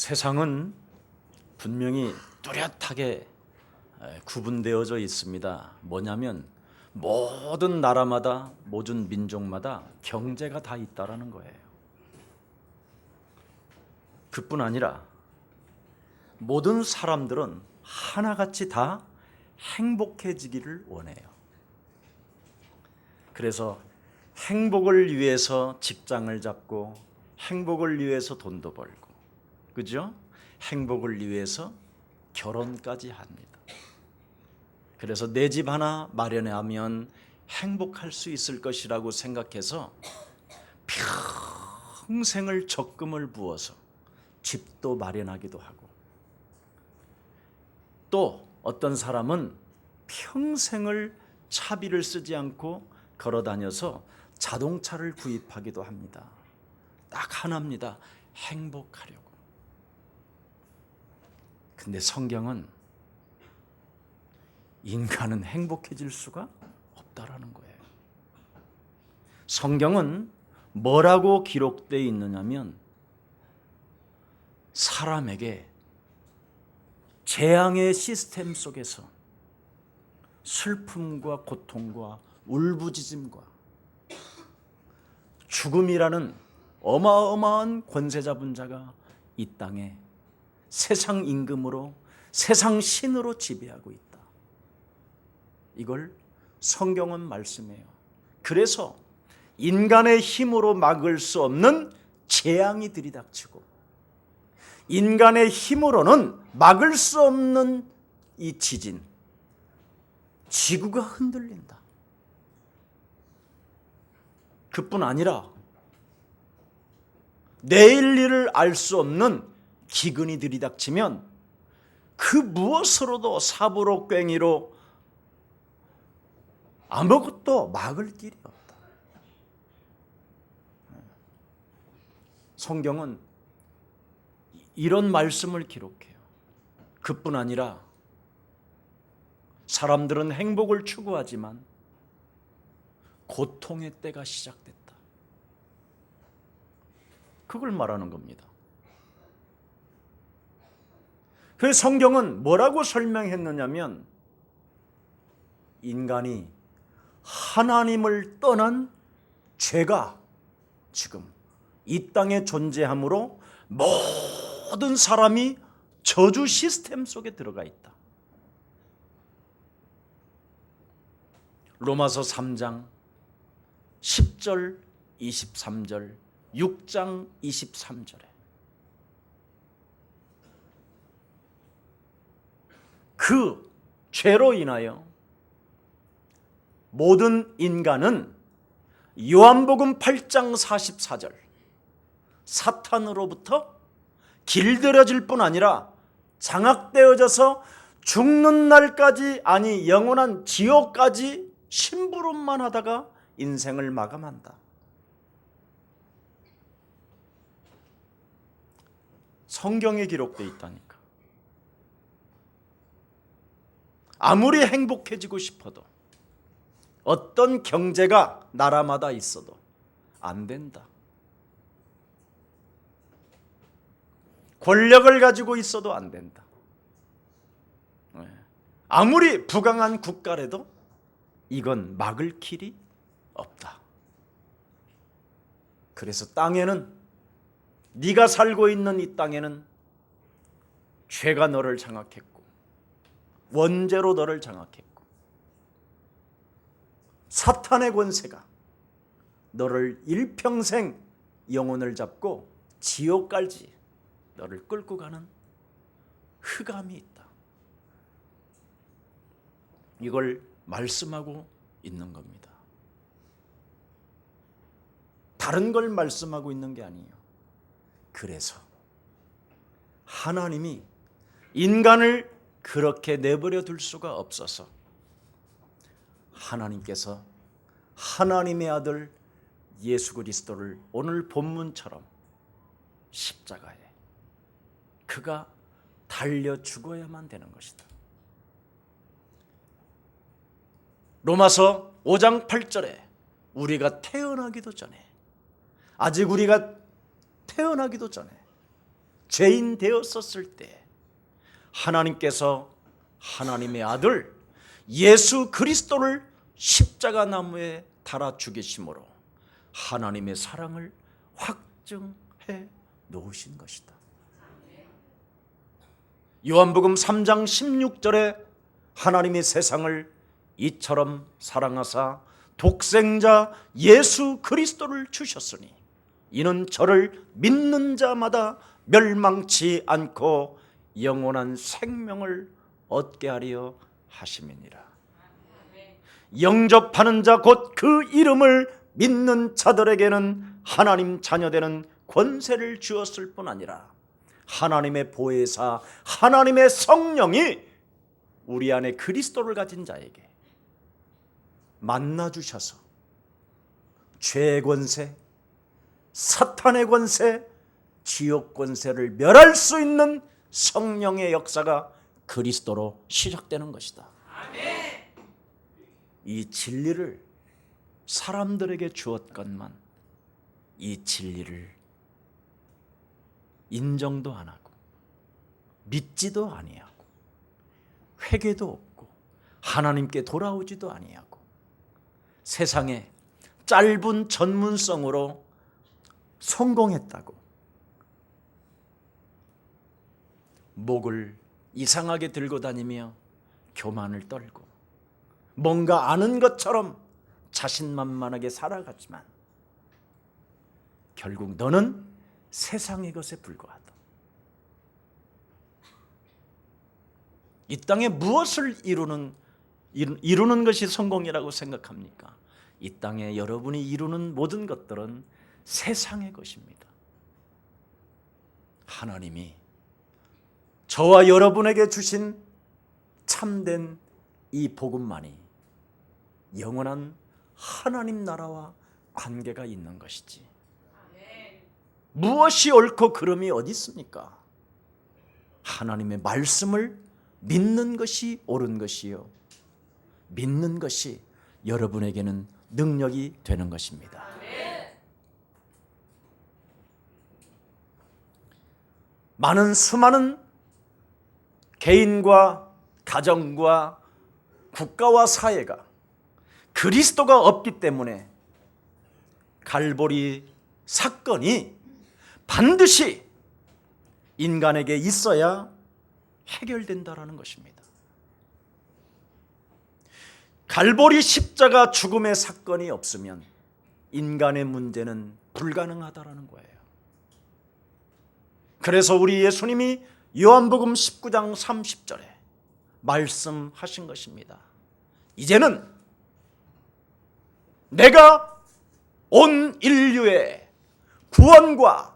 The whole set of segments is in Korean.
세상은 분명히 뚜렷하게 구분되어져 있습니다. 뭐냐면 모든 나라마다 모든 민족마다 경제가 다 있다라는 거예요. 그뿐 아니라 모든 사람들은 하나같이 다 행복해지기를 원해요. 그래서 행복을 위해서 직장을 잡고 행복을 위해서 돈도 벌고, 그죠? 행복을 위해서 결혼까지 합니다. 그래서 내 집 하나 마련하면 행복할 수 있을 것이라고 생각해서 평생을 적금을 부어서 집도 마련하기도 하고, 또 어떤 사람은 평생을 차비를 쓰지 않고 걸어 다녀서 자동차를 구입하기도 합니다. 딱 하나입니다. 행복하려고. 근데 성경은 인간은 행복해질 수가 없다라는 거예요. 성경은 뭐라고 기록되어 있느냐면 사람에게 재앙의 시스템 속에서 슬픔과 고통과 울부짖음과 죽음이라는 어마어마한 권세 잡은 자가 이 땅에 세상 임금으로, 세상 신으로 지배하고 있다. 이걸 성경은 말씀해요. 그래서 인간의 힘으로 막을 수 없는 재앙이 들이닥치고, 인간의 힘으로는 막을 수 없는 이 지진, 지구가 흔들린다. 그뿐 아니라 내일 일을 알 수 없는 기근이 들이닥치면 그 무엇으로도 삽으로 꽹이로 아무것도 막을 길이 없다. 성경은 이런 말씀을 기록해요. 그뿐 아니라 사람들은 행복을 추구하지만 고통의 때가 시작됐다. 그걸 말하는 겁니다. 그 성경은 뭐라고 설명했느냐면 인간이 하나님을 떠난 죄가 지금 이 땅에 존재하므로 모든 사람이 저주 시스템 속에 들어가 있다. 로마서 3장 10절 23절 6장 23절에 그 죄로 인하여 모든 인간은 요한복음 8장 44절 사탄으로부터 길들여질 뿐 아니라 장악되어져서 죽는 날까지, 아니 영원한 지옥까지 심부름만 하다가 인생을 마감한다. 성경에 기록되어 있다니까. 아무리 행복해지고 싶어도, 어떤 경제가 나라마다 있어도 안 된다. 권력을 가지고 있어도 안 된다. 아무리 부강한 국가라도 이건 막을 길이 없다. 그래서 땅에는, 네가 살고 있는 이 땅에는 죄가 너를 장악했고 원죄로 너를 장악했고 사탄의 권세가 너를 일평생 영혼을 잡고 지옥까지 너를 끌고 가는 흑암이 있다. 이걸 말씀하고 있는 겁니다. 다른 걸 말씀하고 있는 게 아니에요. 그래서 하나님이 인간을 그렇게 내버려 둘 수가 없어서 하나님께서 하나님의 아들 예수 그리스도를 오늘 본문처럼 십자가에 그가 달려 죽어야만 되는 것이다. 로마서 5장 8절에 우리가 태어나기도 전에, 아직 우리가 태어나기도 전에 죄인 되었었을 때 하나님께서 하나님의 아들 예수 그리스도를 십자가 나무에 달아 죽이심으로 하나님의 사랑을 확증해 놓으신 것이다. 요한복음 3장 16절에 하나님이 세상을 이처럼 사랑하사 독생자 예수 그리스도를 주셨으니 이는 저를 믿는 자마다 멸망치 않고 영원한 생명을 얻게 하려 하심이니라. 영접하는 자 곧 그 이름을 믿는 자들에게는 하나님 자녀되는 권세를 주었을 뿐 아니라 하나님의 보혜사 하나님의 성령이 우리 안에 그리스도를 가진 자에게 만나 주셔서 죄의 권세, 사탄의 권세, 지옥 권세를 멸할 수 있는 성령의 역사가 그리스도로 시작되는 것이다. 아멘. 이 진리를 사람들에게 주었건만 이 진리를 인정도 안 하고 믿지도 아니하고 회개도 없고 하나님께 돌아오지도 아니하고 세상에 짧은 전문성으로 성공했다고 목을 이상하게 들고 다니며 교만을 떨고 뭔가 아는 것처럼 자신만만하게 살아갔지만 결국 너는 세상의 것에 불과하다. 이 땅에 무엇을 이루는 것이 성공이라고 생각합니까? 이 땅에 여러분이 이루는 모든 것들은 세상의 것입니다. 하나님이 저와 여러분에게 주신 참된 이 복음만이 영원한 하나님 나라와 관계가 있는 것이지 무엇이 옳고 그름이 어디 있습니까? 하나님의 말씀을 믿는 것이 옳은 것이요 믿는 것이 여러분에게는 능력이 되는 것입니다. 수많은 개인과 가정과 국가와 사회가 그리스도가 없기 때문에 갈보리 사건이 반드시 인간에게 있어야 해결된다라는 것입니다. 갈보리 십자가 죽음의 사건이 없으면 인간의 문제는 불가능하다라는 거예요. 그래서 우리 예수님이 요한복음 19장 30절에 말씀하신 것입니다. 이제는 내가 온 인류의 구원과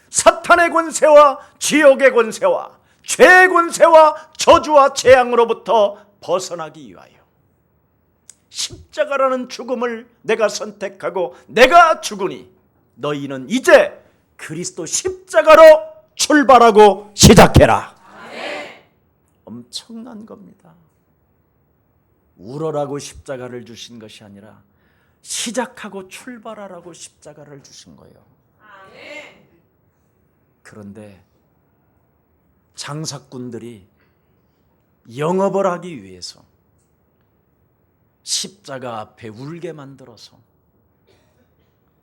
사탄의 권세와 지옥의 권세와 죄의 권세와 저주와 재앙으로부터 벗어나기 위하여 십자가라는 죽음을 내가 선택하고 내가 죽으니 너희는 이제 그리스도 십자가로 출발하고 시작해라. 아멘. 엄청난 겁니다. 울어라고 십자가를 주신 것이 아니라 시작하고 출발하라고 십자가를 주신 거예요. 아멘. 그런데 장사꾼들이 영업을 하기 위해서 십자가 앞에 울게 만들어서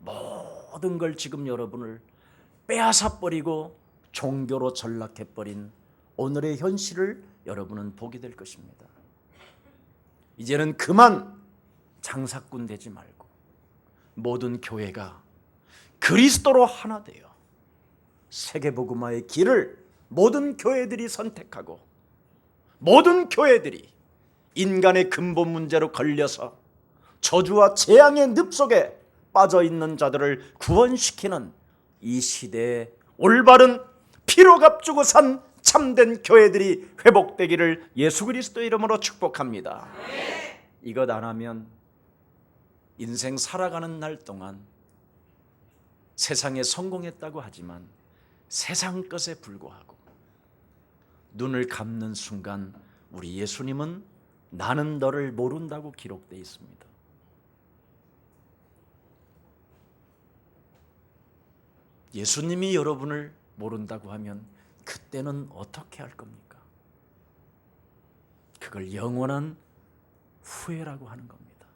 모든 걸 지금 여러분을 빼앗아 버리고 종교로 전락해버린 오늘의 현실을 여러분은 보게 될 것입니다. 이제는 그만 장사꾼 되지 말고 모든 교회가 그리스도로 하나 되어 세계복음화의 길을 모든 교회들이 선택하고 모든 교회들이 인간의 근본 문제로 걸려서 저주와 재앙의 늪 속에 빠져있는 자들을 구원시키는 이 시대의 올바른 피로 값주고 산 참된 교회들이 회복되기를 예수 그리스도의 이름으로 축복합니다. 이것 안 하면 인생 살아가는 날 동안 세상에 성공했다고 하지만 세상 것에 불과하고 눈을 감는 순간 우리 예수님은 나는 너를 모른다고 기록되어 있습니다. 예수님이 여러분을 모른다고 하면 그때는 어떻게 할 겁니까? 그걸 영원한 후회라고 하는 겁니다.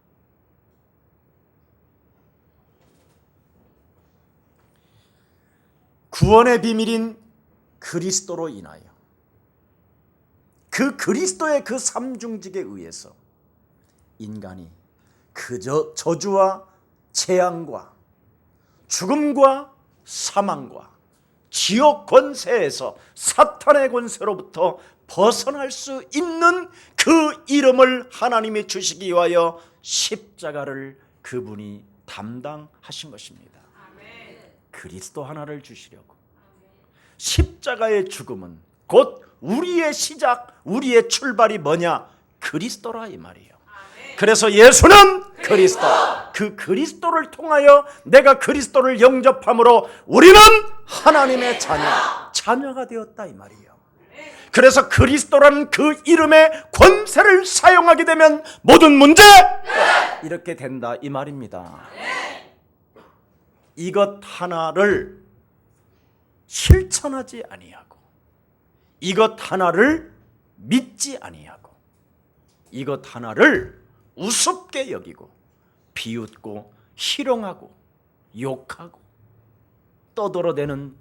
구원의 비밀인 그리스도로 인하여 그 그리스도의 그 삼중직에 의해서 인간이 그저 저주와 재앙과 죽음과 사망과 지옥 권세에서 사탄의 권세로부터 벗어날 수 있는 그 이름을 하나님이 주시기 위하여 십자가를 그분이 담당하신 것입니다. 그리스도 하나를 주시려고. 십자가의 죽음은 곧 우리의 시작, 우리의 출발이 뭐냐? 그리스도라 이 말이에요. 그래서 예수는 그리스도, 그 그리스도를 통하여 내가 그리스도를 영접함으로 우리는 하나님의 자녀가 되었다 이 말이에요. 그래서 그리스도라는 그 이름의 권세를 사용하게 되면 모든 문제 이렇게 된다 이 말입니다. 이것 하나를 실천하지 아니하고 이것 하나를 믿지 아니하고 이것 하나를 우습게 여기고 비웃고 희롱하고 욕하고 떠들어대는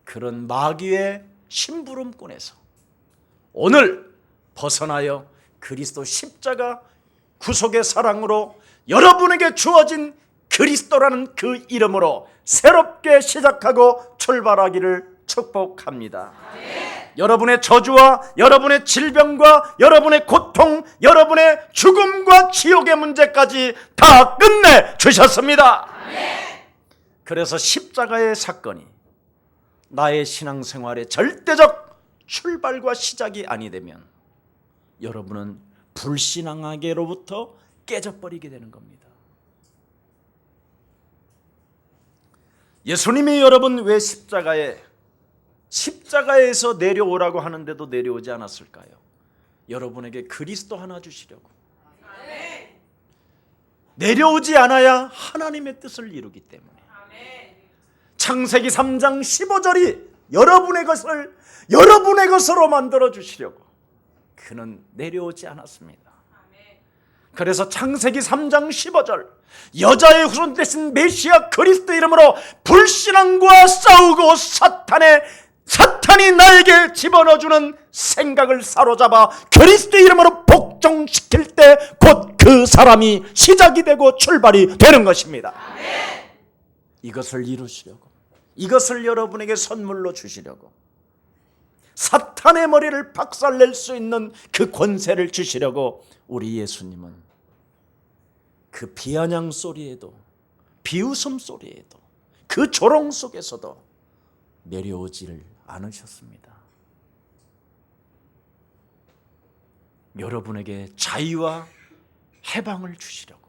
그런 마귀의 심부름꾼에서 오늘 벗어나여 그리스도 십자가 구속의 사랑으로 여러분에게 주어진 그리스도라는 그 이름으로 새롭게 시작하고 출발하기를 축복합니다. 여러분의 저주와 여러분의 질병과 여러분의 고통, 여러분의 죽음과 지옥의 문제까지 다 끝내 주셨습니다. 그래서 십자가의 사건이 나의 신앙생활의 절대적 출발과 시작이 아니 되면 여러분은 불신앙에게로부터 깨져버리게 되는 겁니다. 예수님이 여러분 왜 십자가에서 내려오라고 하는데도 내려오지 않았을까요? 여러분에게 그리스도 하나 주시려고. 내려오지 않아야 하나님의 뜻을 이루기 때문에. 창세기 3장 15절이 여러분의 것으로 만들어 주시려고 그는 내려오지 않았습니다. 그래서 창세기 3장 15절 여자의 후손 되신 메시아 그리스도 이름으로 불신앙과 싸우고 사탄이 나에게 집어넣어주는 생각을 사로잡아 그리스도 이름으로 복종시킬 때 곧 그 사람이 시작이 되고 출발이 되는 것입니다. 이것을 이루시려고, 이것을 여러분에게 선물로 주시려고, 사탄의 머리를 박살낼 수 있는 그 권세를 주시려고 우리 예수님은 그 비아냥 소리에도 비웃음 소리에도 그 조롱 속에서도 내려오지를 않으셨습니다. 여러분에게 자유와 해방을 주시려고,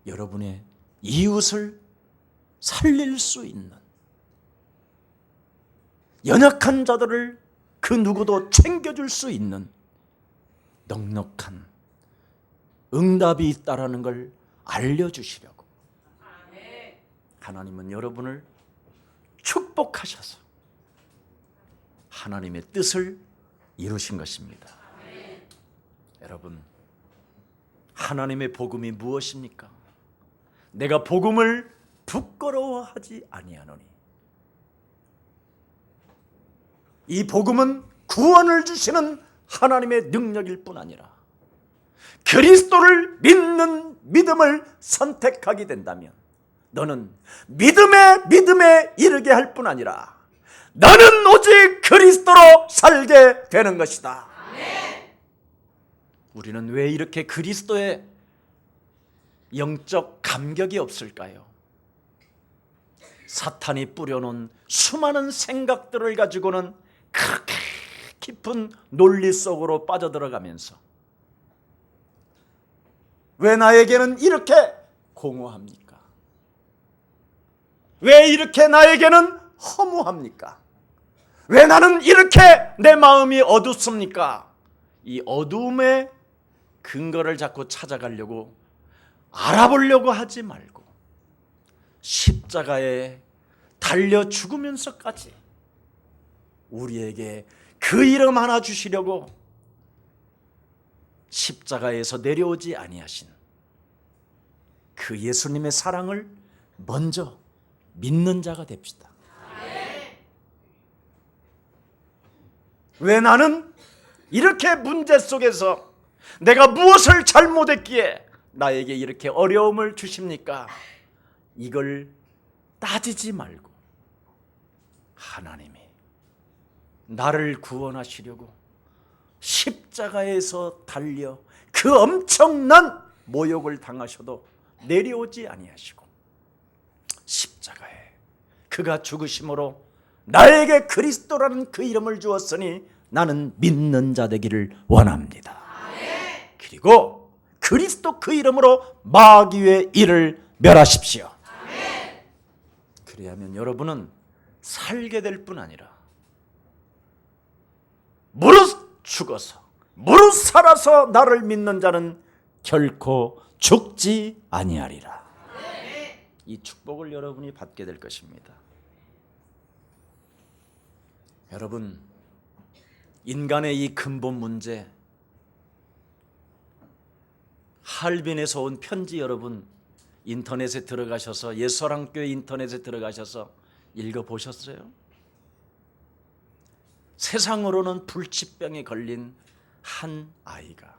여러분의 이웃을 살릴 수 있는, 연약한 자들을 그 누구도 챙겨줄 수 있는 넉넉한 응답이 있다라는 걸 알려주시려고 하나님은 여러분을 축복하셔서 하나님의 뜻을 이루신 것입니다. 여러분, 하나님의 복음이 무엇입니까? 내가 복음을 부끄러워하지 아니하노니. 이 복음은 구원을 주시는 하나님의 능력일 뿐 아니라 그리스도를 믿는 믿음을 선택하게 된다면 너는 믿음에 이르게 할 뿐 아니라 나는 오직 그리스도로 살게 되는 것이다. 우리는 왜 이렇게 그리스도의 영적 감격이 없을까요? 사탄이 뿌려놓은 수많은 생각들을 가지고는 그렇게 깊은 논리 속으로 빠져들어가면서 왜 나에게는 이렇게 공허합니까? 왜 이렇게 나에게는 허무합니까? 왜 나는 이렇게 내 마음이 어둡습니까? 이 어두움의 근거를 자꾸 찾아가려고 알아보려고 하지 말고 십자가에 달려 죽으면서까지 우리에게 그 이름 하나 주시려고 십자가에서 내려오지 아니하신 그 예수님의 사랑을 먼저 믿는 자가 됩시다. 왜 나는 이렇게 문제 속에서 내가 무엇을 잘못했기에 나에게 이렇게 어려움을 주십니까? 이걸 따지지 말고 하나님이 나를 구원하시려고 십자가에서 달려 그 엄청난 모욕을 당하셔도 내려오지 아니하시고 십자가에 그가 죽으심으로 나에게 그리스도라는 그 이름을 주었으니 나는 믿는 자 되기를 원합니다. 그리고 그리스도 그 이름으로 마귀의 일을 멸하십시오. 그래야면 여러분은 살게 될 뿐 아니라 무릇 죽어서 무릇 살아서 나를 믿는 자는 결코 죽지 아니하리라. 이 축복을 여러분이 받게 될 것입니다. 여러분, 인간의 이 근본 문제, 할빈에서 온 편지 여러분 인터넷에 들어가셔서 예수사랑교회 인터넷에 들어가셔서 읽어보셨어요? 세상으로는 불치병에 걸린 한 아이가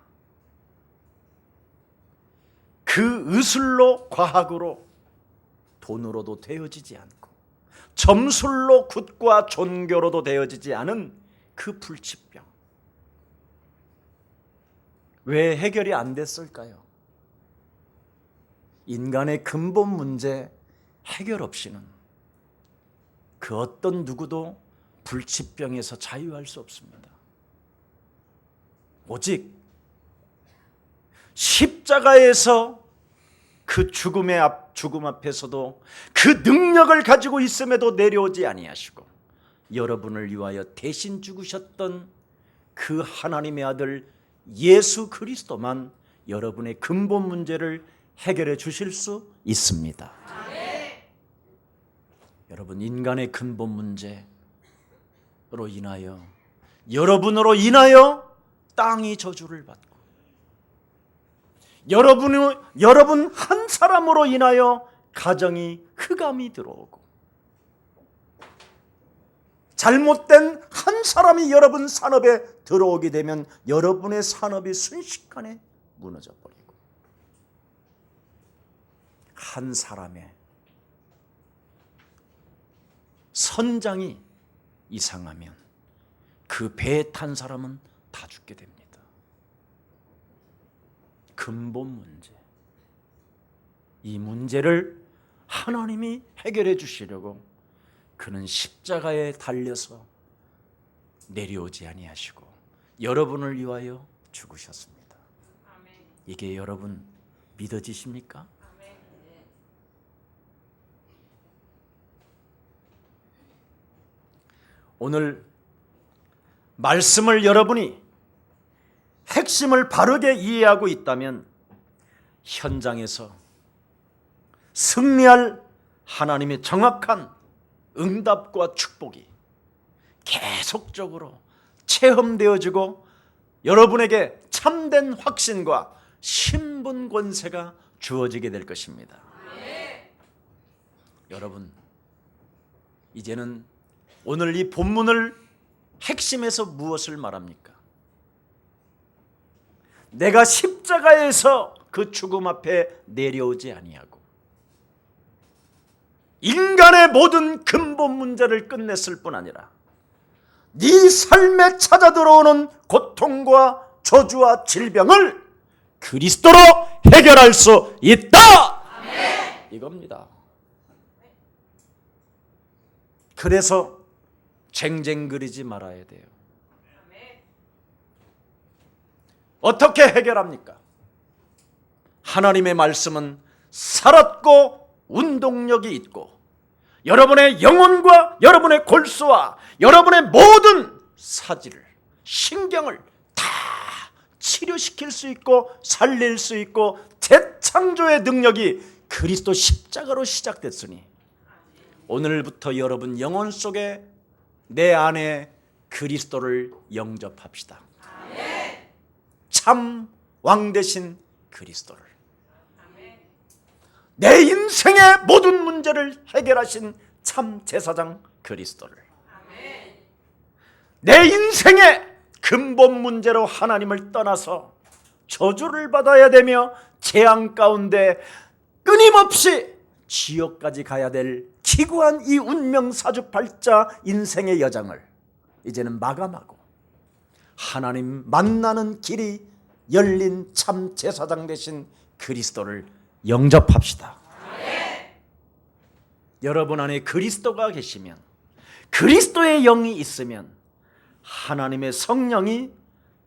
그 의술로 과학으로 돈으로도 되어지지 않고 점술로 굿과 종교로도 되어지지 않은 그 불치병, 왜 해결이 안 됐을까요? 인간의 근본 문제 해결 없이는 그 어떤 누구도 불치병에서 자유할 수 없습니다. 오직 십자가에서 그 죽음 앞에서도 그 능력을 가지고 있음에도 내려오지 아니하시고 여러분을 위하여 대신 죽으셨던 그 하나님의 아들 예수 그리스도만 여러분의 근본 문제를 해결해 주실 수 있습니다. 여러분, 인간의 근본 문제로 인하여 여러분으로 인하여 땅이 저주를 받고 여러분 한 사람으로 인하여 가정이 흑암이 들어오고 잘못된 한 사람이 여러분 산업에 들어오게 되면 여러분의 산업이 순식간에 무너져 버리고 한 사람의 선장이 이상하면 그 배에 탄 사람은 다 죽게 됩니다. 근본 문제, 이 문제를 하나님이 해결해 주시려고 그는 십자가에 달려서 내려오지 아니하시고 여러분을 위하여 죽으셨습니다. 이게 여러분 믿어지십니까? 오늘 말씀을 여러분이 핵심을 바르게 이해하고 있다면 현장에서 승리할 하나님의 정확한 응답과 축복이 계속적으로 체험되어지고 여러분에게 참된 확신과 신분 권세가 주어지게 될 것입니다. 여러분, 이제는 오늘 이 본문을 핵심에서 무엇을 말합니까? 내가 십자가에서 그 죽음 앞에 내려오지 아니하고 인간의 모든 근본 문제를 끝냈을 뿐 아니라 네 삶에 찾아 들어오는 고통과 저주와 질병을 그리스도로 해결할 수 있다. 이겁니다. 그래서 쟁쟁거리지 말아야 돼요. 어떻게 해결합니까? 하나님의 말씀은 살았고 운동력이 있고 여러분의 영혼과 여러분의 골수와 여러분의 모든 사지를, 신경을 다 치료시킬 수 있고 살릴 수 있고 재창조의 능력이 그리스도 십자가로 시작됐으니 오늘부터 여러분 영혼 속에 내 안에 그리스도를 영접합시다. 참 왕 되신 그리스도를, 내 인생의 모든 문제를 해결하신 참 제사장 그리스도를, 내 인생의 근본 문제로 하나님을 떠나서 저주를 받아야 되며 재앙 가운데 끊임없이 지옥까지 가야 될 기구한 이 운명 사주팔자 인생의 여정을 이제는 마감하고 하나님 만나는 길이 열린 참 제사장 되신 그리스도를 영접합시다. 여러분 안에 그리스도가 계시면, 그리스도의 영이 있으면 하나님의 성령이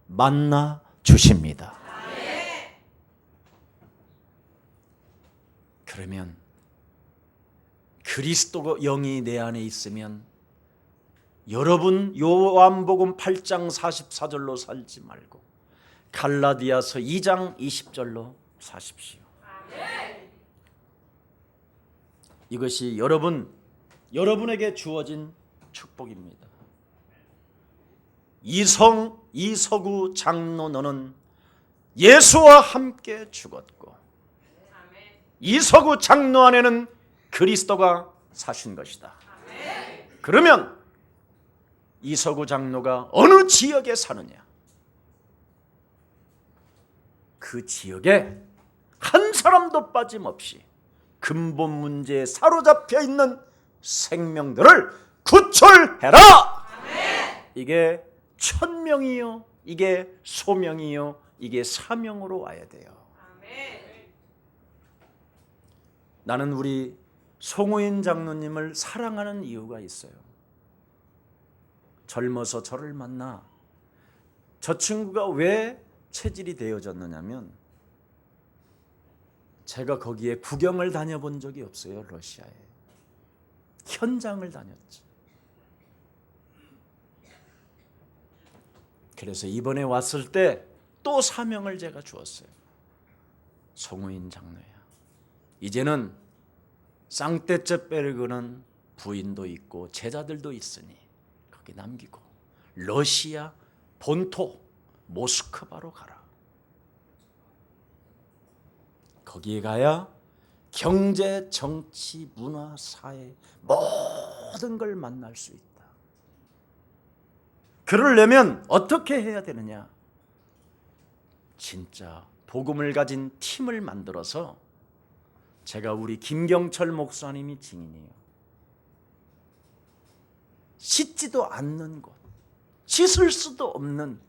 만나 주십니다. 그러면 그리스도 영이 내 안에 있으면 여러분 요한복음 8장 44절로 살지 말고 갈라디아서 2장 20절로 사십시오. 이것이 여러분에게 주어진 축복입니다. 이서구 장로 너는 예수와 함께 죽었고 이서구 장로 안에는 그리스도가 사신 것이다. 그러면 이서구 장로가 어느 지역에 사느냐? 그 지역에 한 사람도 빠짐없이 근본 문제에 사로잡혀 있는 생명들을 구출해라. 이게 천명이요, 이게 소명이요, 이게 사명으로 와야 돼요. 나는 우리 송호인 장로님을 사랑하는 이유가 있어요. 젊어서 저를 만나 저 친구가 왜 체질이 되어졌느냐면 제가 거기에 구경을 다녀본 적이 없어요. 러시아에 현장을 다녔지. 그래서 이번에 왔을 때 또 사명을 제가 주었어요. 송우인 장로야, 이제는 상테르베르크는 부인도 있고 제자들도 있으니 거기 남기고 러시아 본토 모스크바로 가라. 거기에 가야 경제, 정치, 문화, 사회 모든 걸 만날 수 있다. 그러려면 어떻게 해야 되느냐? 진짜 복음을 가진 팀을 만들어서, 제가 우리 김경철 목사님이 증인이에요. 씻지도 않는 곳, 씻을 수도 없는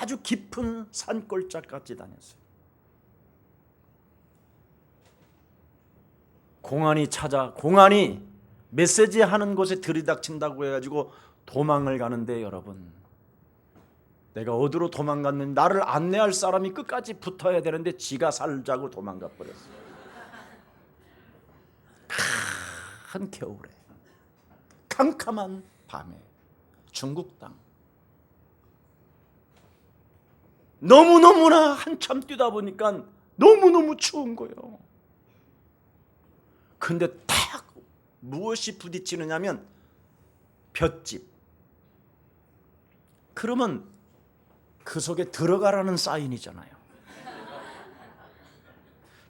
아주 깊은 산골짜기까지 다녔어요. 공안이 메시지 하는 곳에 들이닥친다고 해가지고 도망을 가는데, 여러분, 내가 어디로 도망갔는지 나를 안내할 사람이 끝까지 붙어야 되는데 지가 살자고 도망가 버렸어요. 큰 겨울에 캄캄한 밤에 중국 땅, 너무너무나 한참 뛰다 보니까 너무너무 추운 거예요. 근데 딱 무엇이 부딪히느냐면 볏짚. 그러면 그 속에 들어가라는 사인이잖아요.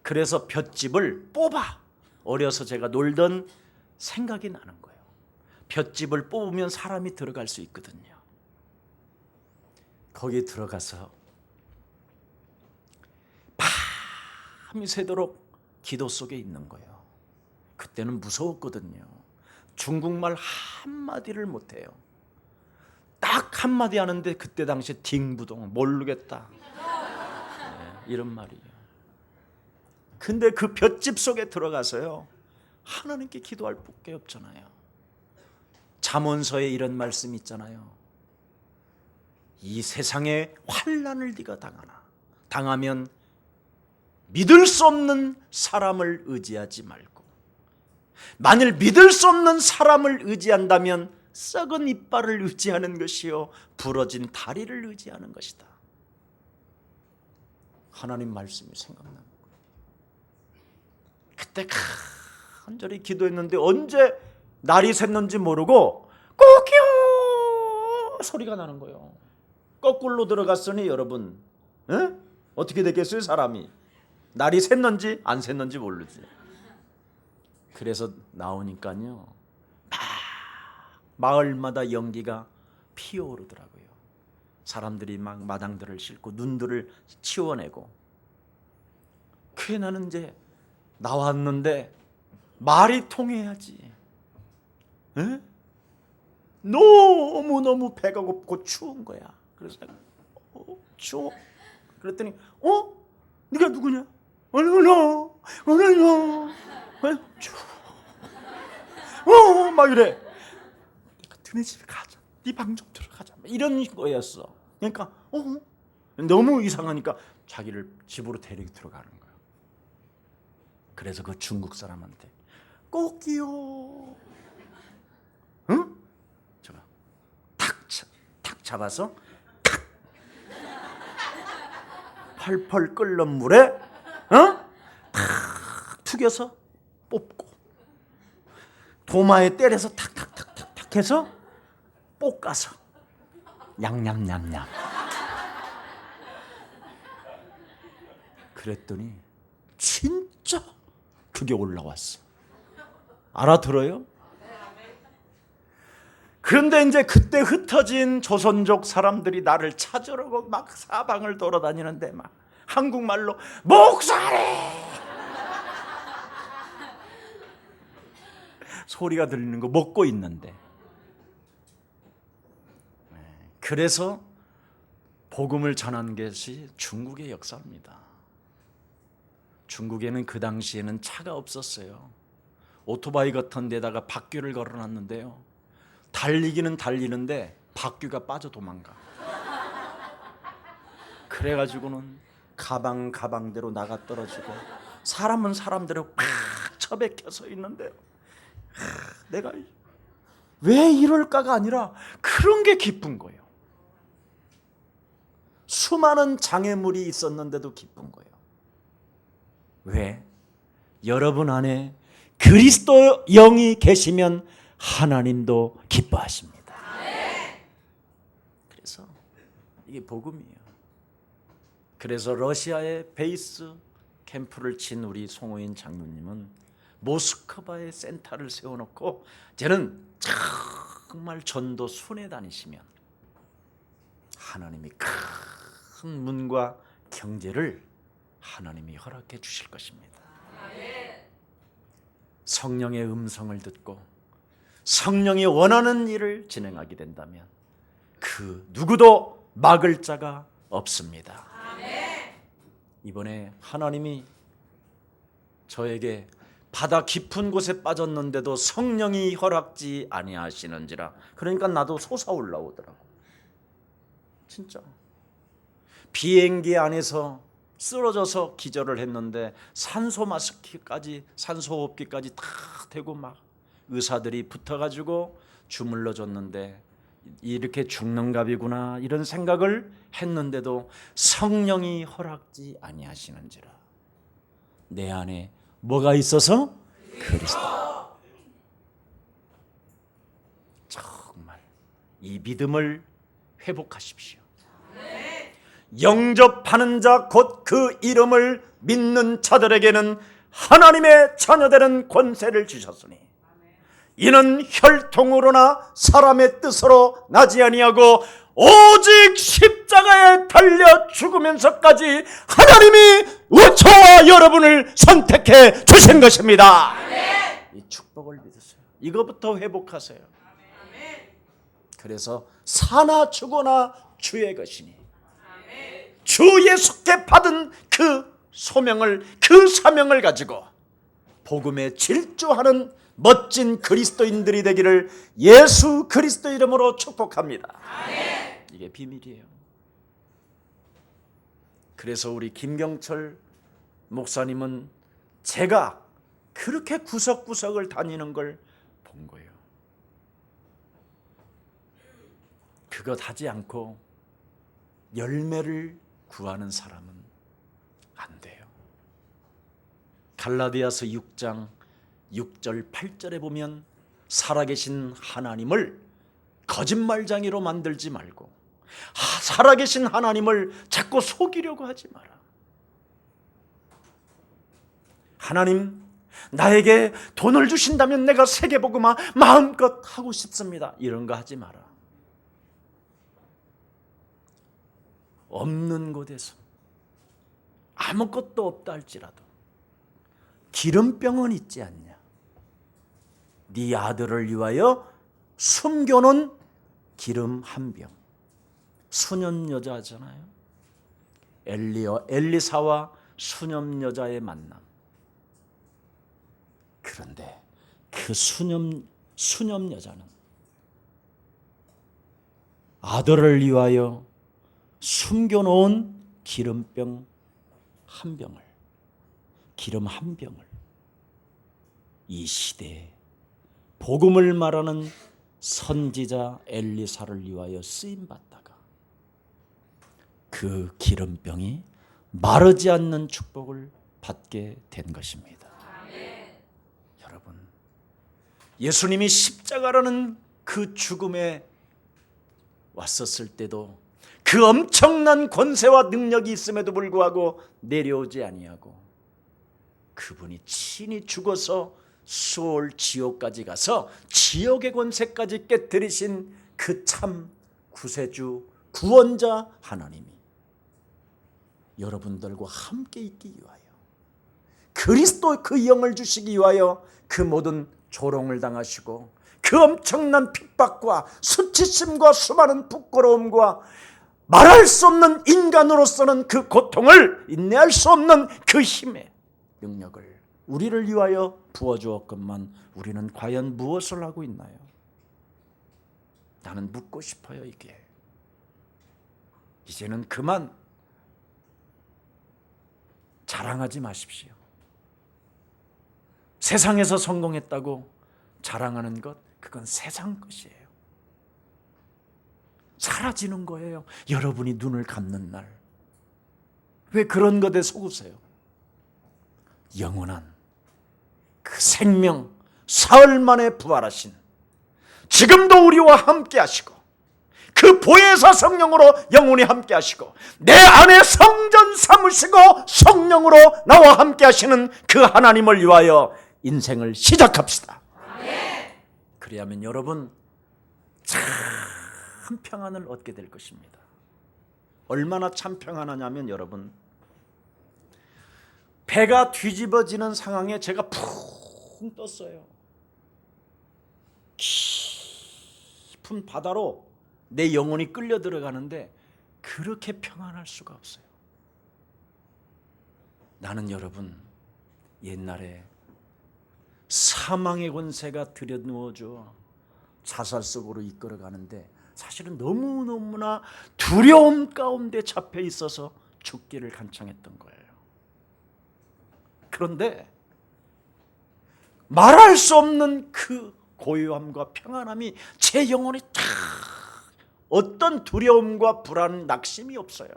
그래서 볏짚을 뽑아. 어려서 제가 놀던 생각이 나는 거예요. 볏짚을 뽑으면 사람이 들어갈 수 있거든요. 거기 들어가서 밤이 새도록 기도 속에 있는 거예요. 그때는 무서웠거든요. 중국말 한마디를 못해요. 딱 한마디 하는데 그때 당시에 딩부동 모르겠다, 이런 말이에요. 근데 그 볏짚 속에 들어가서요, 하나님께 기도할 밖에 없잖아요. 잠언서에 이런 말씀이 있잖아요. 이 세상에 환난을 네가 당하면 믿을 수 없는 사람을 의지하지 말고, 만일 믿을 수 없는 사람을 의지한다면 썩은 이빨을 의지하는 것이요 부러진 다리를 의지하는 것이다. 하나님 말씀이 생각나는 거예요. 그때 간절히 기도했는데 언제 날이 샜는지 모르고 꼭이요 소리가 나는 거예요. 거꾸로 들어갔으니 여러분, 에? 어떻게 됐겠어요? 사람이 날이 샜는지 안 샜는지 모르지. 그래서 나오니까요, 마을마다 연기가 피어오르더라고요. 사람들이 막 마당들을 싣고 눈들을 치워내고. 그래 나는 이제 나왔는데 말이 통해야지. 에? 너무너무 배가 고프고 추운 거야. 그래서 내가 추워. 그랬더니 네가 누구냐? 나 추워. 막 이래. 내가 너네 집에 가자. 네 방 좀 들어가자. 이런 거였어. 그러니까 너무 이상하니까 자기를 집으로 데리고 들어가는 거야. 그래서 그 중국 사람한테 꼭이요. 응? 제가 탁 잡아서 펄펄 끓는 물에 탁 튀겨서 뽑고 도마에 때려서 탁탁탁탁탁 해서 볶아서 냠냠냠냠. 그랬더니 진짜 그게 올라왔어. 알아들어요? 그런데 이제 그때 흩어진 조선족 사람들이 나를 찾으려고 막 사방을 돌아다니는데 막 한국말로 목사리 소리가 들리는 거 먹고 있는데. 그래서 복음을 전한 것이 중국의 역사입니다. 중국에는 그 당시에는 차가 없었어요. 오토바이 같은 데다가 바퀴를 걸어놨는데요, 달리기는 달리는데 바퀴가 빠져 도망가. 그래가지고는 가방대로 나가 떨어지고 사람은 사람대로 팍 처박혀 서 있는데요, 내가 왜 이럴까가 아니라 그런 게 기쁜 거예요. 수많은 장애물이 있었는데도 기쁜 거예요. 왜? 여러분 안에 그리스도 영이 계시면 하나님도 기뻐하십니다. 그래서 이게 복음이에요. 그래서 러시아에 베이스 캠프를 친 우리 송호인 장로님은 모스크바에 센터를 세워놓고 쟤는 정말 전도 순회 다니시면 하나님이 큰 문과 경제를 하나님이 허락해 주실 것입니다. 성령의 음성을 듣고 성령이 원하는 일을 진행하게 된다면 그 누구도 막을 자가 없습니다. 이번에 하나님이 저에게 바다 깊은 곳에 빠졌는데도 성령이 허락지 아니하시는지라, 그러니까 나도 솟아올라오더라고. 진짜 비행기 안에서 쓰러져서 기절을 했는데 산소 마스크까지, 산소호흡기까지 다 대고 막 의사들이 붙어가지고 주물러 줬는데 이렇게 죽는 값이구나 이런 생각을 했는데도 성령이 허락지 아니하시는지라. 내 안에 뭐가 있어서? 그리스도. 정말 이 믿음을 회복하십시오. 영접하는 자 곧 그 이름을 믿는 자들에게는 하나님의 자녀되는 권세를 주셨으니 이는 혈통으로나 사람의 뜻으로 나지 아니하고 오직 십자가에 달려 죽으면서까지 하나님이 저와 여러분을 선택해 주신 것입니다. 이 축복을 믿으세요. 이거부터 회복하세요. 그래서 사나 죽어나 주의 것이니 주 예수께 받은 그 소명을, 그 사명을 가지고 복음에 질주하는 멋진 그리스도인들이 되기를 예수 그리스도 이름으로 축복합니다. 이게 비밀이에요. 그래서 우리 김경철 목사님은 제가 그렇게 구석구석을 다니는 걸 본 거예요. 그것 하지 않고 열매를 구하는 사람은 안 돼요. 갈라디아서 6장 6절 8절에 보면 살아계신 하나님을 거짓말쟁이로 만들지 말고 살아계신 하나님을 자꾸 속이려고 하지 마라. 하나님, 나에게 돈을 주신다면 내가 세계복음화 마음껏 하고 싶습니다. 이런 거 하지 마라. 없는 곳에서 아무것도 없다 할지라도 기름병은 있지 않냐? 네 아들을 위하여 숨겨놓은 기름 한 병. 수녀 여자잖아요. 엘리사와 수녀 여자의 만남. 그런데 그 수녀 여자는 아들을 위하여 숨겨놓은 기름병 한 병을, 기름 한 병을 이 시대에 복음을 말하는 선지자 엘리사를 위하여 쓰임받다가 그 기름병이 마르지 않는 축복을 받게 된 것입니다. 여러분, 예수님이 십자가라는 그 죽음에 왔었을 때도 그 엄청난 권세와 능력이 있음에도 불구하고 내려오지 아니하고 그분이 친히 죽어서 수올 지옥까지 가서 지옥의 권세까지 깨뜨리신 그 참 구세주 구원자 하나님이 여러분들과 함께 있기 위하여 그리스도 그 영을 주시기 위하여 그 모든 조롱을 당하시고 그 엄청난 핍박과 수치심과 수많은 부끄러움과 말할 수 없는 인간으로서는 그 고통을 인내할 수 없는 그 힘의 능력을 우리를 위하여 부어주었건만 우리는 과연 무엇을 하고 있나요? 나는 묻고 싶어요. 이게 이제는 그만 자랑하지 마십시오. 세상에서 성공했다고 자랑하는 것, 그건 세상 것이에요. 사라지는 거예요. 여러분이 눈을 감는 날. 왜 그런 것에 속으세요? 영원한 그 생명, 사흘 만에 부활하신 지금도 우리와 함께 하시고 그 보혜사 성령으로 영원히 함께 하시고 내 안에 성전 삼으시고 성령으로 나와 함께 하시는 그 하나님을 위하여 인생을 시작합시다. 그래야만 여러분 참 평안을 얻게 될 것입니다. 얼마나 참 평안하냐면 여러분, 배가 뒤집어지는 상황에 제가 푹 떴어요. 깊은 바다로 내 영혼이 끌려 들어가는데 그렇게 평안할 수가 없어요. 나는 여러분 옛날에 사망의 권세가 들여누워져 자살 속으로 이끌어가는데 사실은 너무너무나 두려움 가운데 잡혀 있어서 죽기를 간청했던 거예요. 그런데 말할 수 없는 그 고요함과 평안함이 제 영혼에 탁, 어떤 두려움과 불안, 낙심이 없어요.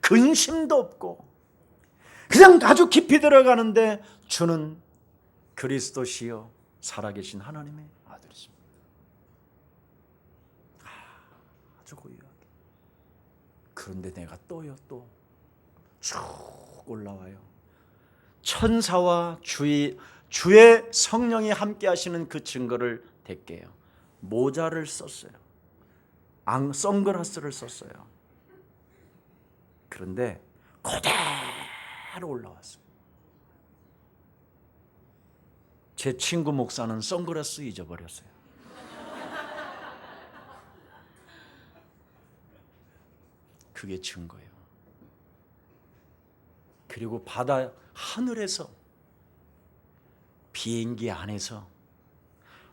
근심도 없고 그냥 아주 깊이 들어가는데 주는 그리스도시요 살아계신 하나님의 아들이십니다. 아주 고요하게. 그런데 내가 또요 또 쭉 올라와요. 천사와 주의 성령이 함께 하시는 그 증거를 댈게요. 모자를 썼어요. 선글라스를 썼어요. 그런데 그대로 올라왔어요. 제 친구 목사는 선글라스 잊어버렸어요. 그게 증거예요. 그리고 바다 하늘에서 비행기 안에서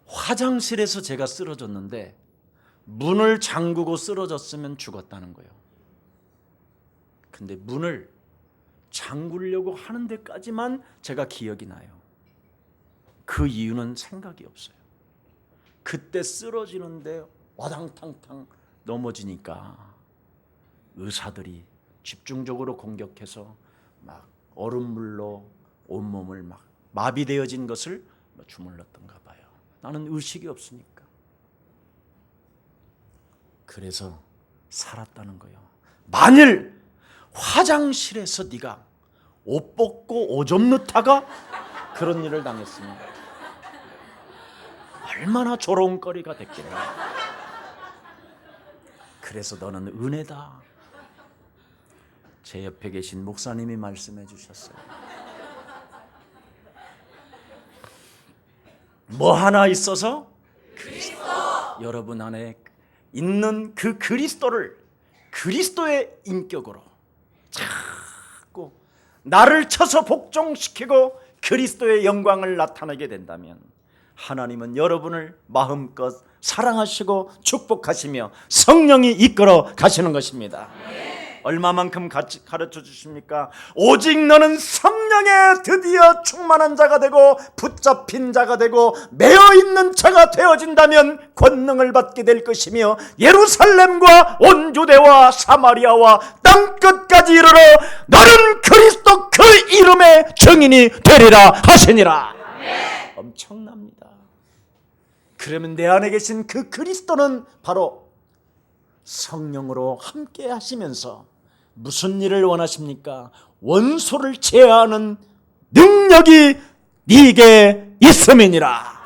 화장실에서 제가 쓰러졌는데 문을 잠그고 쓰러졌으면 죽었다는 거예요. 근데 문을 잠그려고 하는 데까지만 제가 기억이 나요. 그 이유는 생각이 없어요. 그때 쓰러지는데 와당탕탕 넘어지니까 의사들이 집중적으로 공격해서 막 얼음물로 온몸을 막 마비되어진 것을 주물렀던가 봐요. 나는 의식이 없으니까. 그래서 살았다는 거예요. 만일 화장실에서 네가 옷 벗고 오줌 넣다가 그런 일을 당했으면 얼마나 조롱거리가 됐겠냐. 그래서 너는 은혜다. 제 옆에 계신 목사님이 말씀해 주셨어요. 뭐 하나 있어서? 그리스도. 여러분 안에 있는 그 그리스도를 그리스도의 인격으로 자꾸 나를 쳐서 복종시키고 그리스도의 영광을 나타내게 된다면 하나님은 여러분을 마음껏 사랑하시고 축복하시며 성령이 이끌어 가시는 것입니다. 얼마만큼 가르쳐 주십니까? 오직 너는 성령에 드디어 충만한 자가 되고 붙잡힌 자가 되고 매어 있는 자가 되어진다면 권능을 받게 될 것이며 예루살렘과 온 유대와 사마리아와 땅끝까지 이르러 너는 그리스도 그 이름의 증인이 되리라 하시니라. 엄청납니다. 그러면 내 안에 계신 그 그리스도는 바로 성령으로 함께 하시면서 무슨 일을 원하십니까? 원수를 제어하는 능력이 네게 있음이니라.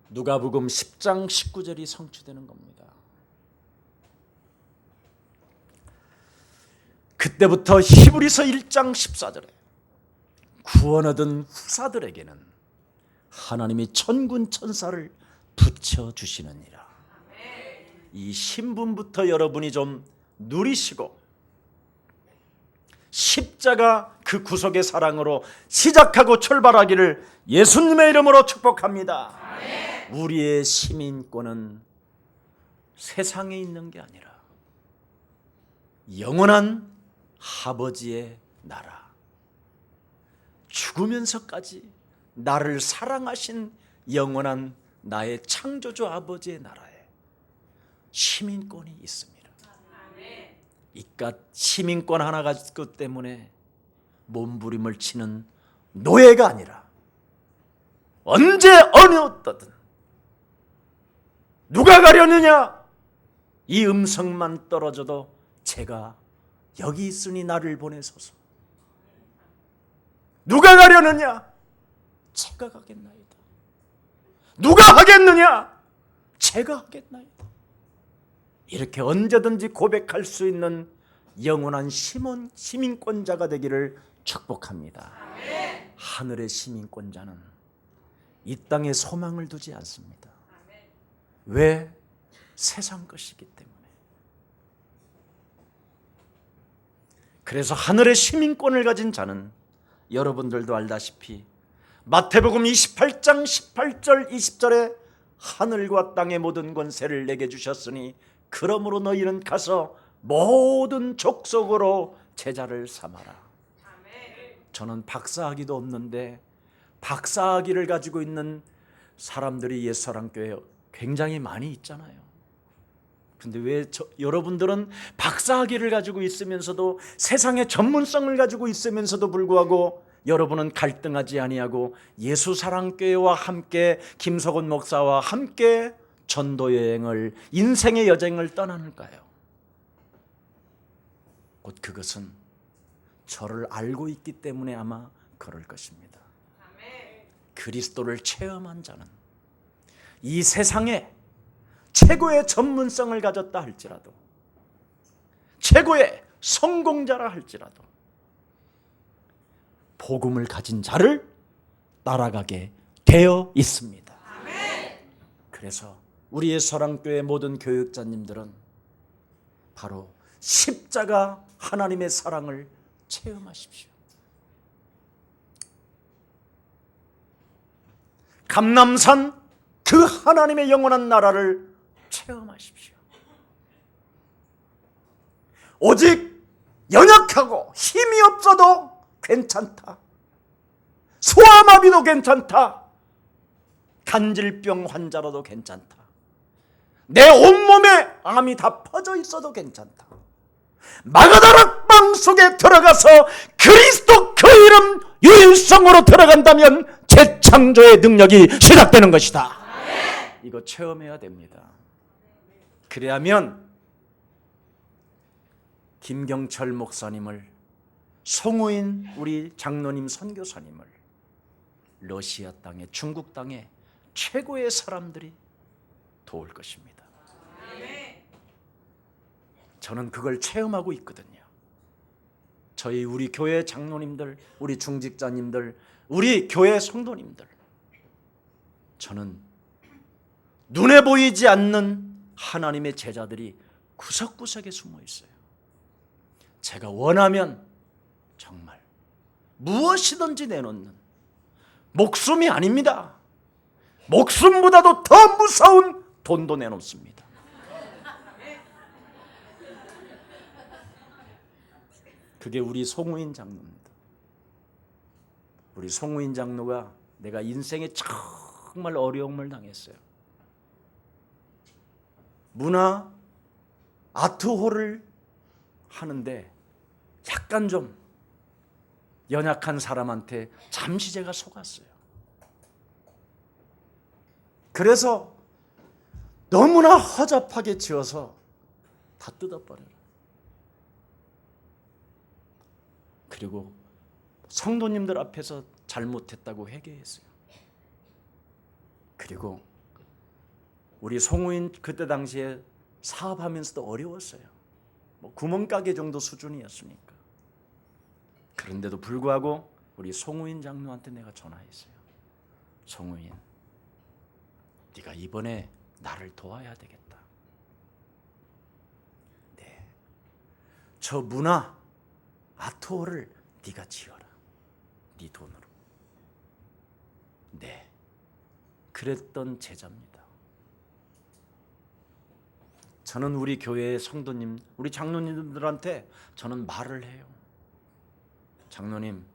누가복음 10장 19절이 성취되는 겁니다. 그때부터 히브리서 1장 14절에 구원 얻은 후사들에게는 하나님이 천군 천사를 붙여주시느니라. 이 신분부터 여러분이 좀 누리시고 십자가 그 구속의 사랑으로 시작하고 출발하기를 예수님의 이름으로 축복합니다. 우리의 시민권은 세상에 있는 게 아니라 영원한 아버지의 나라, 죽으면서까지 나를 사랑하신 영원한 나의 창조주 아버지의 나라에 시민권이 있습니다. 이깟 시민권 하나 가지고 때문에 몸부림을 치는 노예가 아니라 언제 어느 때든 누가 가려느냐? 이 음성만 떨어져도 제가 여기 있으니 나를 보내소서. 누가 가려느냐? 제가 가겠나이다. 누가 하겠느냐? 제가 하겠나이다. 이렇게 언제든지 고백할 수 있는 영원한 시민권자가 되기를 축복합니다. 하늘의 시민권자는 이 땅에 소망을 두지 않습니다. 왜? 세상 것이기 때문에. 그래서 하늘의 시민권을 가진 자는 여러분들도 알다시피 마태복음 28장 18절 20절에 하늘과 땅의 모든 권세를 내게 주셨으니 그러므로 너희는 가서 모든 족속으로 제자를 삼아라. 저는 박사학위도 없는데 박사학위를 가지고 있는 사람들이 옛사랑교회에 굉장히 많이 있잖아요. 근데 왜 여러분들은 박사학위를 가지고 있으면서도 세상의 전문성을 가지고 있으면서도 불구하고 여러분은 갈등하지 아니하고 예수사랑교회와 함께 김석원 목사와 함께 전도 여행을, 인생의 여정을 떠나는가요? 곧 그것은 저를 알고 있기 때문에 아마 그럴 것입니다. 그리스도를 체험한 자는 이 세상에 최고의 전문성을 가졌다 할지라도, 최고의 성공자라 할지라도 복음을 가진 자를 따라가게 되어 있습니다. 그래서 우리의 사랑교회 모든 교육자님들은 바로 십자가 하나님의 사랑을 체험하십시오. 감람산 그 하나님의 영원한 나라를 체험하십시오. 오직 연약하고 힘이 없어도 괜찮다. 소아마비도 괜찮다. 간질병 환자라도 괜찮다. 내 온몸에 암이 다 퍼져 있어도 괜찮다. 마가다락방 땅 속에 들어가서 그리스도 그 이름 유일성으로 들어간다면 재창조의 능력이 시작되는 것이다. 이거 체험해야 됩니다. 그래야면 김경철 목사님을, 송우인 우리 장로님 선교사님을 러시아 땅에, 중국 땅에 최고의 사람들이 도울 것입니다. 저는 그걸 체험하고 있거든요. 우리 교회 장로님들, 우리 중직자님들, 우리 교회 성도님들, 저는 눈에 보이지 않는 하나님의 제자들이 구석구석에 숨어 있어요. 제가 원하면 정말 무엇이든지 내놓는, 목숨이 아닙니다. 목숨보다도 더 무서운 돈도 내놓습니다. 그게 우리 송우인 장로입니다. 우리 송우인 장로가 내가 인생에 정말 어려움을 당했어요. 문화 아트홀을 하는데 약간 좀 연약한 사람한테 잠시 제가 속았어요. 그래서 너무나 허접하게 지어서 다 뜯어버려요. 그리고 성도님들 앞에서 잘못했다고 회개했어요. 그리고 우리 송우인 그때 당시에 사업하면서도 어려웠어요. 구멍가게 정도 수준이었으니까. 그런데도 불구하고 우리 송우인 장로한테 내가 전화했어요. 송우인, 네가 이번에 나를 도와야 되겠다. 네, 저 문화 아트홀을 네가 지어라. 네 돈으로. 네, 그랬던 제자입니다. 저는 우리 교회의 성도님, 우리 장로님들한테 저는 말을 해요. 장로님,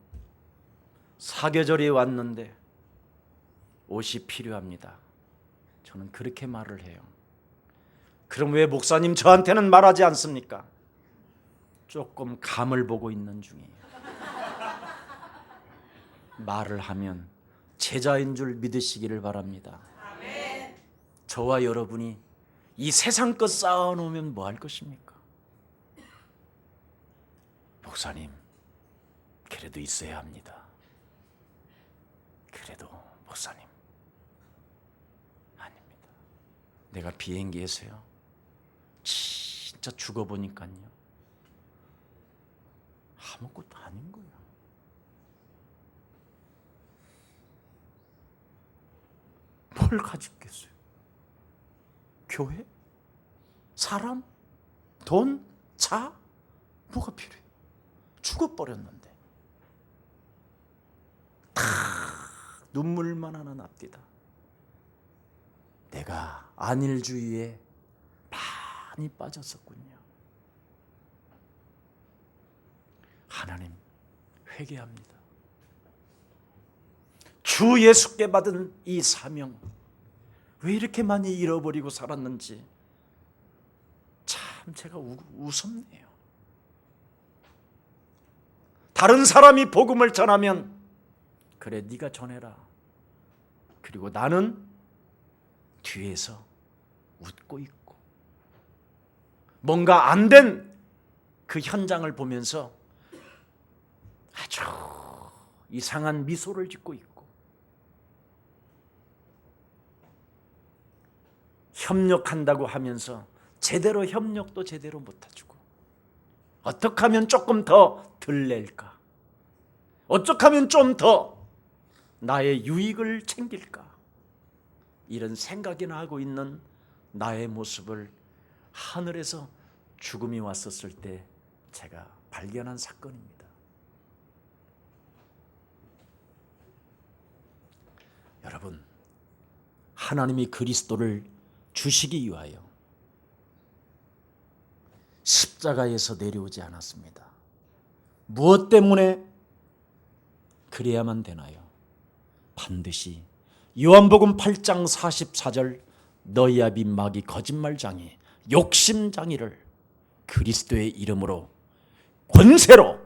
사계절이 왔는데 옷이 필요합니다. 저는 그렇게 말을 해요. 그럼 왜 목사님 저한테는 말하지 않습니까? 조금 감을 보고 있는 중이에요. 말을 하면 제자인 줄 믿으시기를 바랍니다. 저와 여러분이 이 세상 것 쌓아놓으면 뭐 할 것입니까? 목사님, 그래도 있어야 합니다. 그래도 목사님, 아닙니다. 내가 비행기에서요, 진짜 죽어보니까요, 아무것도 아닌 거예요. 뭘 가지고 있겠어요? 교회? 사람? 돈? 차? 뭐가 필요해요? 죽어버렸는데 다 눈물만 하나 납디다. 내가 안일주의에 많이 빠졌었군요. 하나님, 회개합니다. 주 예수께 받은 이 사명, 왜 이렇게 많이 잃어버리고 살았는지 참 제가 우습네요. 다른 사람이 복음을 전하면 그래, 네가 전해라. 그리고 나는 뒤에서 웃고 있고, 뭔가 안 된 그 현장을 보면서 아주 이상한 미소를 짓고 있고, 협력한다고 하면서 제대로 협력도 제대로 못해주고, 어떻게 하면 조금 더 덜 낼까, 어떻게 하면 좀 더 나의 유익을 챙길까, 이런 생각이나 하고 있는 나의 모습을 하늘에서 죽음이 왔었을 때 제가 발견한 사건입니다. 여러분, 하나님이 그리스도를 주시기 위하여 십자가에서 내려오지 않았습니다. 무엇 때문에 그래야만 되나요? 반드시 요한복음 8장 44절 너희 아비 마귀 거짓말장이 욕심장이를 그리스도의 이름으로 권세로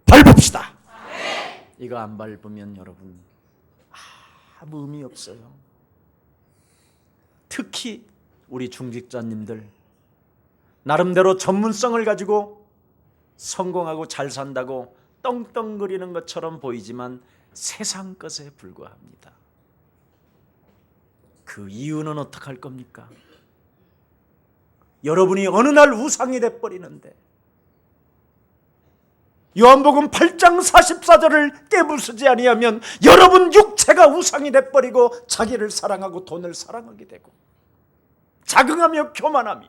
밟읍시다. 이거 안 밟으면 여러분 아무 의미 없어요. 특히 우리 중직자님들 나름대로 전문성을 가지고 성공하고 잘 산다고 떵떵거리는 것처럼 보이지만 세상 것에 불과합니다. 그 이유는 어떡할 겁니까? 여러분이 어느 날 우상이 돼버리는데 요한복음 8장 44절을 깨부수지 아니하면 여러분 육체가 우상이 돼버리고 자기를 사랑하고 돈을 사랑하게 되고 자긍하며 교만하며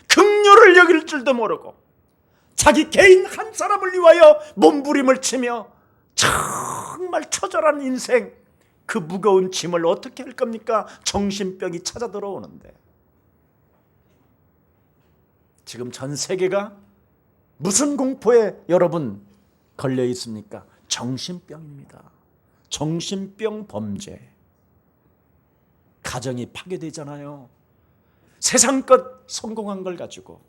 긍휼을 여길 줄도 모르고 자기 개인 한 사람을 위하여 몸부림을 치며 정말 처절한 인생, 그 무거운 짐을 어떻게 할 겁니까? 정신병이 찾아 들어오는데 지금 전 세계가 무슨 공포에 여러분 걸려 있습니까? 정신병입니다. 정신병 범죄. 가정이 파괴되잖아요. 세상 것 성공한 걸 가지고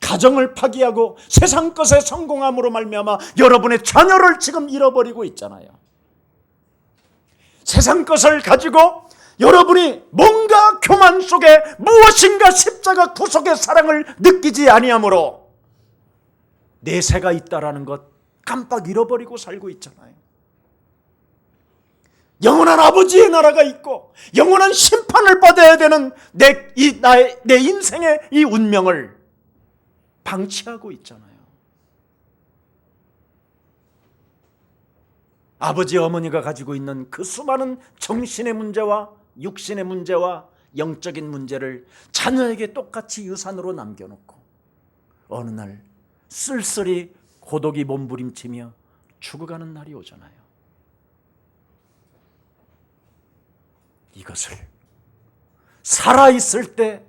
가정을 파괴하고 세상 것에 성공함으로 말미암아 여러분의 자녀를 지금 잃어버리고 있잖아요. 세상 것을 가지고 여러분이 뭔가 교만 속에 무엇인가 십자가 구속의 사랑을 느끼지 아니하므로 내세가 있다라는 것 깜빡 잃어버리고 살고 있잖아요. 영원한 아버지의 나라가 있고 영원한 심판을 받아야 되는 내 인생의 이 운명을 방치하고 있잖아요. 아버지 어머니가 가지고 있는 그 수많은 정신의 문제와 육신의 문제와 영적인 문제를 자녀에게 똑같이 유산으로 남겨놓고 어느 날 쓸쓸히 고독이 몸부림치며 죽어가는 날이 오잖아요. 이것을 살아있을 때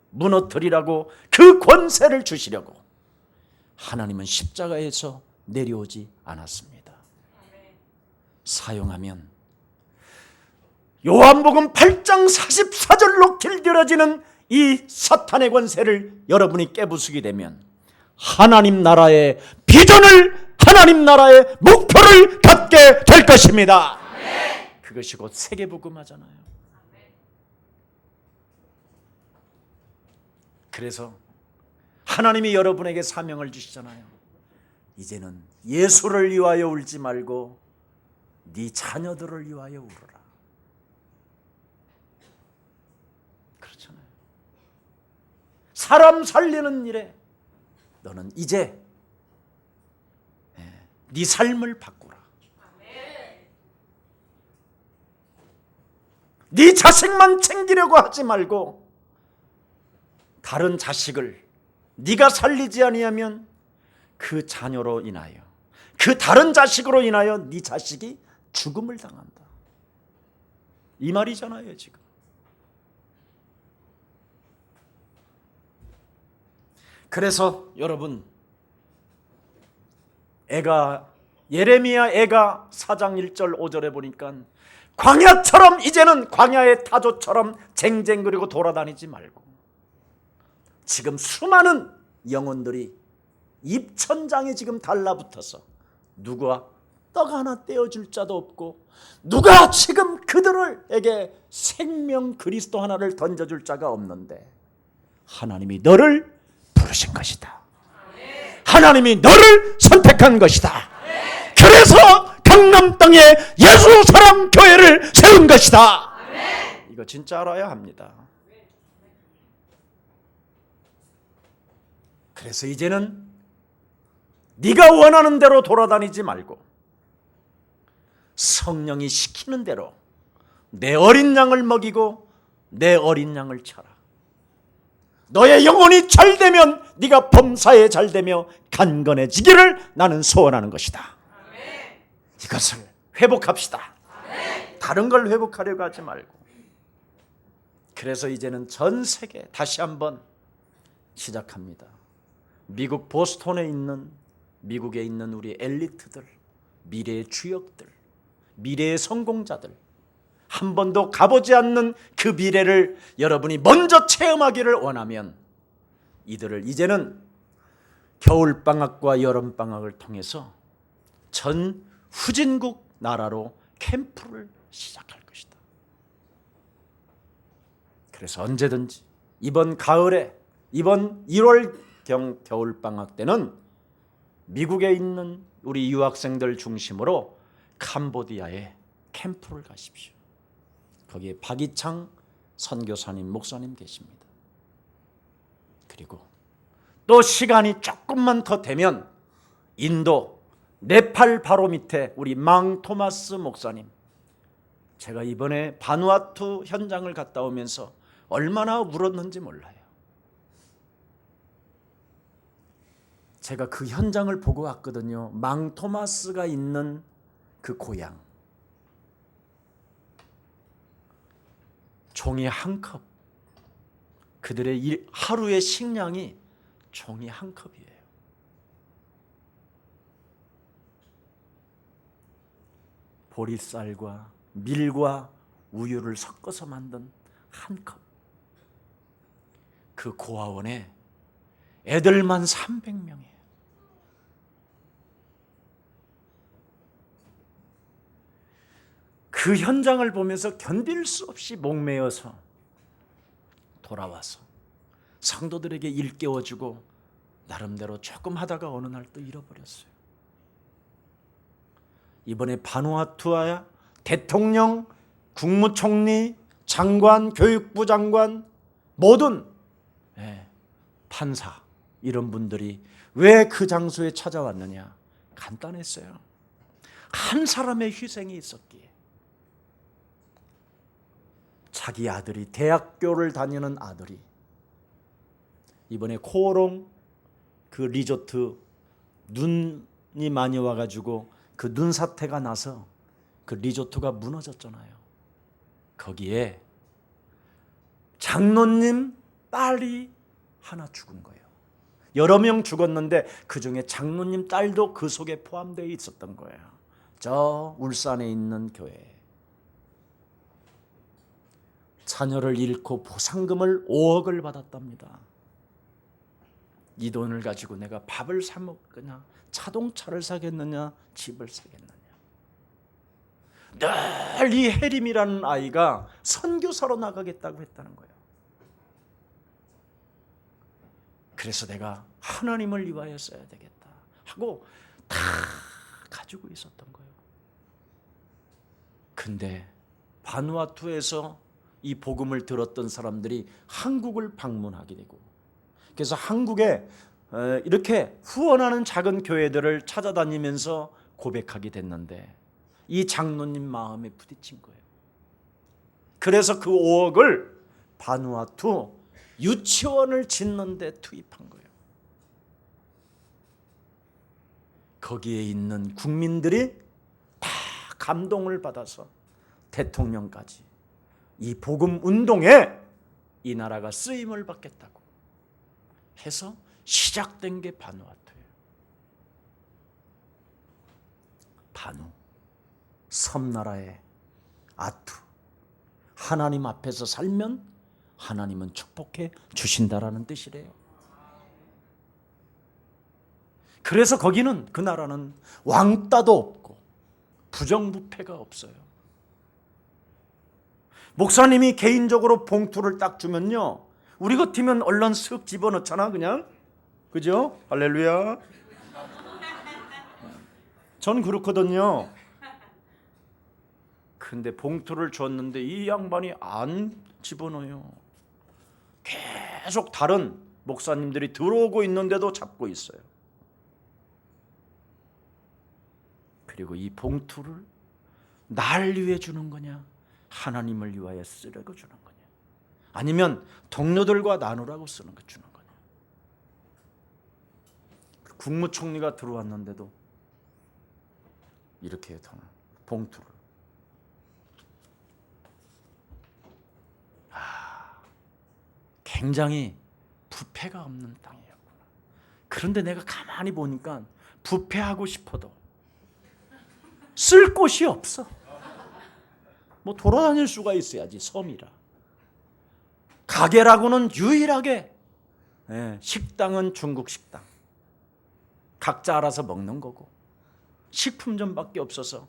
무너뜨리라고 그 권세를 주시려고 하나님은 십자가에서 내려오지 않았습니다. 사용하면 요한복음 8장 44절로 길들여지는 이 사탄의 권세를 여러분이 깨부수게 되면 하나님 나라의 비전을, 하나님 나라의 목표를 갖게 될 것입니다. 그것이 곧 세계복음화잖아요. 그래서 하나님이 여러분에게 사명을 주시잖아요. 이제는 예수를 위하여 울지 말고 네 자녀들을 위하여 울어라. 그렇잖아요. 사람 살리는 일에 너는 이제 네 삶을 바꾸라. 네 자식만 챙기려고 하지 말고 다른 자식을 네가 살리지 아니하면 그 자녀로 인하여 그 다른 자식으로 인하여 네 자식이 죽음을 당한다. 이 말이잖아요 지금. 그래서 여러분 예레미야 애가 4장 1절 5절에 보니까 광야처럼 이제는 광야의 타조처럼 쟁쟁그리고 돌아다니지 말고 지금 수많은 영혼들이 입천장에 지금 달라붙어서 누가 떡 하나 떼어줄 자도 없고 누가 지금 그들에게 생명 그리스도 하나를 던져줄 자가 없는데 하나님이 너를 부르신 것이다. 하나님이 너를 선택한 것이다. 그래서 강남 땅에 예수 사랑 교회를 세운 것이다. 이거 진짜 알아야 합니다. 그래서 이제는 네가 원하는 대로 돌아다니지 말고 성령이 시키는 대로 내 어린 양을 먹이고 내 어린 양을 쳐라. 너의 영혼이 잘되면 네가 범사에 잘되며 간건해지기를 나는 소원하는 것이다. 이것을 회복합시다. 다른 걸 회복하려고 하지 말고. 그래서 이제는 전 세계 다시 한번 시작합니다. 미국 보스턴에 있는 미국에 있는 우리 엘리트들, 미래의 주역들, 미래의 성공자들, 한 번도 가보지 않는 그 미래를 여러분이 먼저 체험하기를 원하면 이들을 이제는 겨울방학과 여름방학을 통해서 전 후진국 나라로 캠프를 시작할 것이다. 그래서 언제든지 이번 가을에, 이번 1월경 겨울방학 때는 미국에 있는 우리 유학생들 중심으로 캄보디아에 캠프를 가십시오. 거기에 박이창 선교사님, 목사님 계십니다. 그리고 또 시간이 조금만 더 되면 인도, 네팔 바로 밑에 우리 망 토마스 목사님, 제가 이번에 바누아투 현장을 갔다 오면서 얼마나 울었는지 몰라요. 제가 그 현장을 보고 왔거든요. 망 토마스가 있는 그 고향. 종이 한 컵. 그들의 하루의 식량이 종이 한 컵이에요. 보리쌀과 밀과 우유를 섞어서 만든 한 컵. 그 고아원에 애들만 300명이에요. 그 현장을 보면서 견딜 수 없이 목매어서 돌아와서 성도들에게 일깨워주고 나름대로 조금 하다가 어느 날 또 잃어버렸어요. 이번에 바누아투와 대통령, 국무총리, 장관, 교육부 장관, 모든 판사 이런 분들이 왜 그 장소에 찾아왔느냐? 간단했어요. 한 사람의 희생이 있었기에. 자기 아들이, 대학교를 다니는 아들이 이번에 코오롱 그 리조트 눈이 많이 와가지고 그 눈 사태가 나서 그 리조트가 무너졌잖아요. 거기에 장로님 딸이 하나 죽은 거예요. 여러 명 죽었는데 그 중에 장로님 딸도 그 속에 포함되어 있었던 거예요. 저 울산에 있는 교회. 자녀를 잃고 보상금을 5억을 받았답니다. 이 돈을 가지고 내가 밥을 사 먹느냐, 자동차를 사겠느냐, 집을 사겠느냐. 늘 이 해림이라는 아이가 선교사로 나가겠다고 했다는 거예요. 그래서 내가 하나님을 위하여 써야 되겠다 하고 다 가지고 있었던 거예요. 근데 바누아투에서 이 복음을 들었던 사람들이 한국을 방문하게 되고, 그래서 한국에 이렇게 후원하는 작은 교회들을 찾아다니면서 고백하게 됐는데 이 장로님 마음에 부딪힌 거예요. 그래서 그 5억을 바누아투 유치원을 짓는 데 투입한 거예요. 거기에 있는 국민들이 다 감동을 받아서 대통령까지 이 복음 운동에 이 나라가 쓰임을 받겠다고 해서 시작된 게 바누아투예요. 바누, 섬나라의 아투. 하나님 앞에서 살면 하나님은 축복해 주신다라는 뜻이래요. 그래서 거기는, 그 나라는 왕따도 없고 부정부패가 없어요. 목사님이 개인적으로 봉투를 딱 주면요, 우리 같으면 얼른 쓱 집어넣잖아, 그냥. 그죠? 할렐루야. 전 그렇거든요. 근데 봉투를 줬는데 이 양반이 안 집어넣어요. 계속 다른 목사님들이 들어오고 있는데도 잡고 있어요. 그리고 이 봉투를 날 위해 주는 거냐, 하나님을 위하여 쓰려고 주는 거냐, 아니면 동료들과 나누라고 쓰는 거 주는 거냐. 국무총리가 들어왔는데도 이렇게 돈을, 봉투를. 굉장히 부패가 없는 땅이었구나. 그런데 내가 가만히 보니까 부패하고 싶어도 쓸 곳이 없어. 뭐 돌아다닐 수가 있어야지, 섬이라. 가게라고는 유일하게, 식당은 중국 식당, 각자 알아서 먹는 거고, 식품점밖에 없어서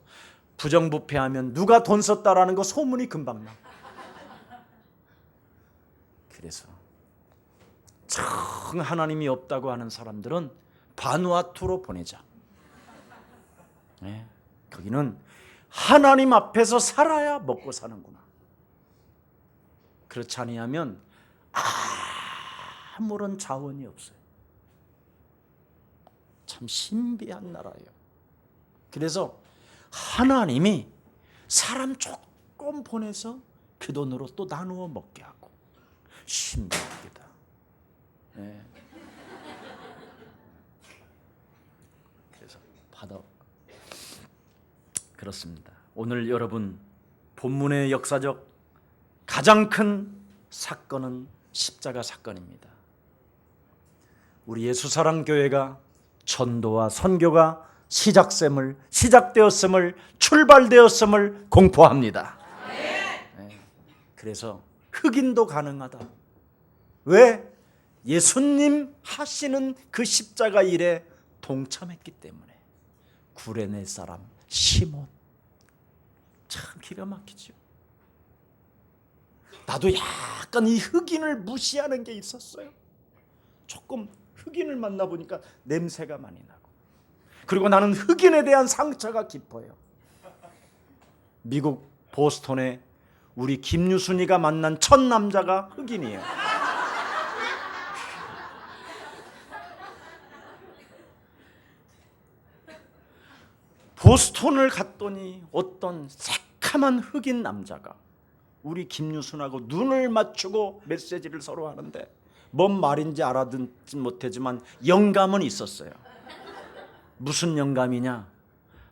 부정부패하면 누가 돈 썼다라는 거 소문이 금방 나. 그래서 정 하나님이 없다고 하는 사람들은 바누아투로 보내자. 네, 거기는 하나님 앞에서 살아야 먹고 사는구나. 그렇지 아니하면 아무런 자원이 없어요. 참 신비한 나라예요. 그래서 하나님이 사람 조금 보내서 그 돈으로 또 나누어 먹게 하고, 신비합니다. 네. 그래서 그렇습니다. 오늘 여러분 본문의 역사적 가장 큰 사건은 십자가 사건입니다. 우리 예수사랑교회가 전도와 선교가 시작되었음을, 출발되었음을 공포합니다. 네. 그래서 흑인도 가능하다. 왜? 예수님 하시는 그 십자가 일에 동참했기 때문에. 구레네 사람 시몬, 참 기가 막히죠. 나도 약간 이 흑인을 무시하는 게 있었어요. 조금 흑인을 만나보니까 냄새가 많이 나고, 그리고 나는 흑인에 대한 상처가 깊어요. 미국 보스턴에 우리 김유순이가 만난 첫 남자가 흑인이에요. 보스턴을 갔더니 어떤 새카만 흑인 남자가 우리 김유순하고 눈을 맞추고 메시지를 서로 하는데, 뭔 말인지 알아듣지 못하지만 영감은 있었어요. 무슨 영감이냐?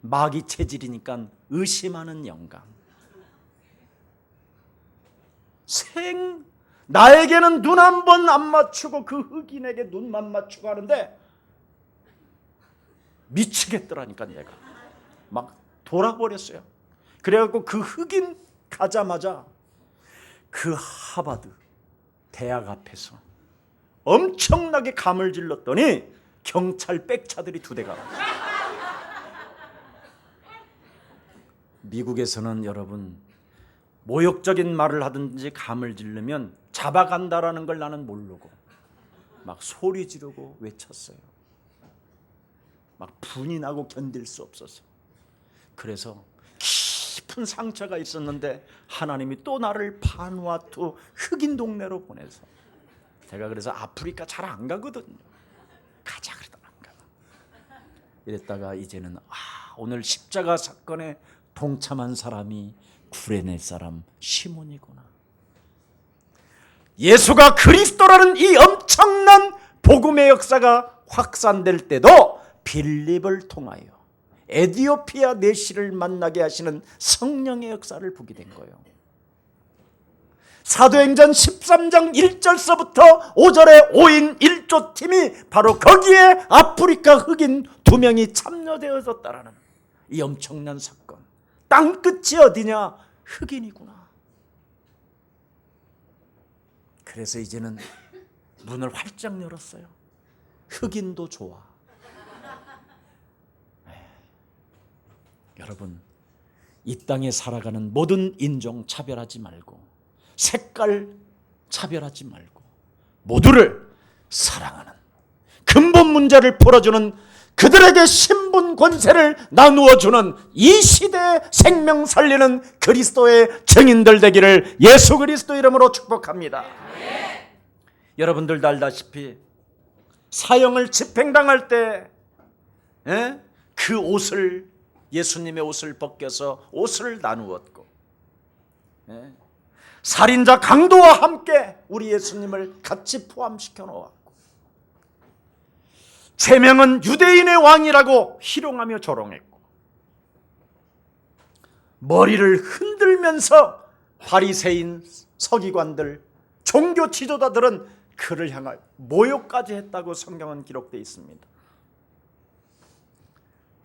마귀 체질이니까 의심하는 영감. 나에게는 눈 한 번 안 맞추고 그 흑인에게 눈만 맞추고 하는데 미치겠더라니까. 내가 막 돌아버렸어요. 그래갖고 그 흑인 가자마자 그 하버드 대학 앞에서 엄청나게 감을 질렀더니 경찰 백차들이 2대가 왔어요. 미국에서는 여러분 모욕적인 말을 하든지 감을 지르면 잡아간다라는 걸 나는 모르고 막 소리 지르고 외쳤어요. 막 분이 나고 견딜 수 없어서. 그래서 깊은 상처가 있었는데 하나님이 또 나를 바누아투 흑인 동네로 보내서, 제가 그래서 아프리카 잘 안 가거든요. 가자 그러다 안 가. 이랬다가 이제는 오늘 십자가 사건에 동참한 사람이 구레네 사람 시몬이구나. 예수가 그리스도라는 이 엄청난 복음의 역사가 확산될 때도 빌립을 통하여 에디오피아 내시를 만나게 하시는 성령의 역사를 보게 된 거예요. 사도행전 13장 1절서부터 5절의 5인 1조 팀이 바로 거기에 아프리카 흑인 2명이 참여되어졌다라는 이 엄청난 사건. 땅끝이 어디냐? 흑인이구나. 그래서 이제는 문을 활짝 열었어요. 흑인도 좋아. 여러분, 이 땅에 살아가는 모든 인종 차별하지 말고, 색깔 차별하지 말고, 모두를 사랑하는, 근본 문제를 풀어주는, 그들에게 신분 권세를 나누어주는 이 시대의 생명 살리는 그리스도의 증인들 되기를 예수 그리스도 이름으로 축복합니다. 여러분들도 알다시피 사형을 집행당할 때 그 옷을, 예수님의 옷을 벗겨서 옷을 나누었고, 살인자 강도와 함께 우리 예수님을 같이 포함시켜 놓았고, 제명은 유대인의 왕이라고 희롱하며 조롱했고, 머리를 흔들면서 바리새인 서기관들, 종교 지도자들은 그를 향하여 모욕까지 했다고 성경은 기록되어 있습니다.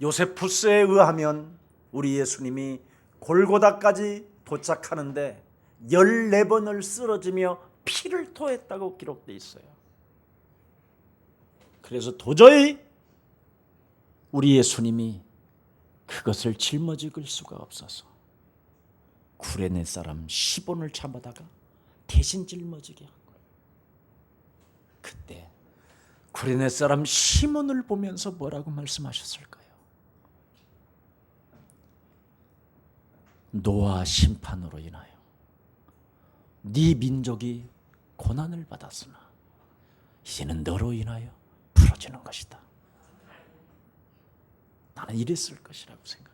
요세푸스에 의하면 우리 예수님이 골고다까지 도착하는데 14번을 쓰러지며 피를 토했다고 기록되어 있어요. 그래서 도저히 우리 예수님이 그것을 짊어질 수가 없어서 구레네 사람 시몬을 잡아다가 대신 짊어지게 한 거예요. 그때 구레네 사람 시몬을 보면서 뭐라고 말씀하셨을까요? 노아 심판으로 인하여 네 민족이 고난을 받았으나 이제는 너로 인하여 풀어지는 것이다. 나는 이랬을 것이라고 생각해요.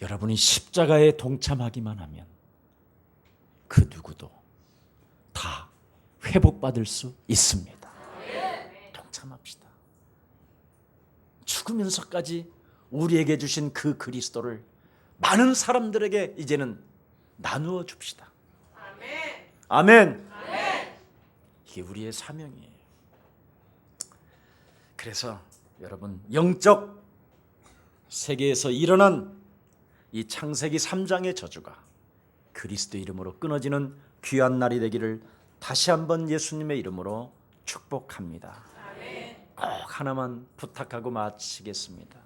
여러분이 십자가에 동참하기만 하면 그 누구도 다 회복받을 수 있습니다. 동참합시다. 죽으면서까지 우리에게 주신 그 그리스도를 많은 사람들에게 이제는 나누어 줍시다. 아멘. 이게 우리의 사명이에요. 그래서 여러분, 영적 세계에서 일어난 이 창세기 3장의 저주가 그리스도 이름으로 끊어지는 귀한 날이 되기를 다시 한번 예수님의 이름으로 축복합니다. 꼭 하나만 부탁하고 마치겠습니다.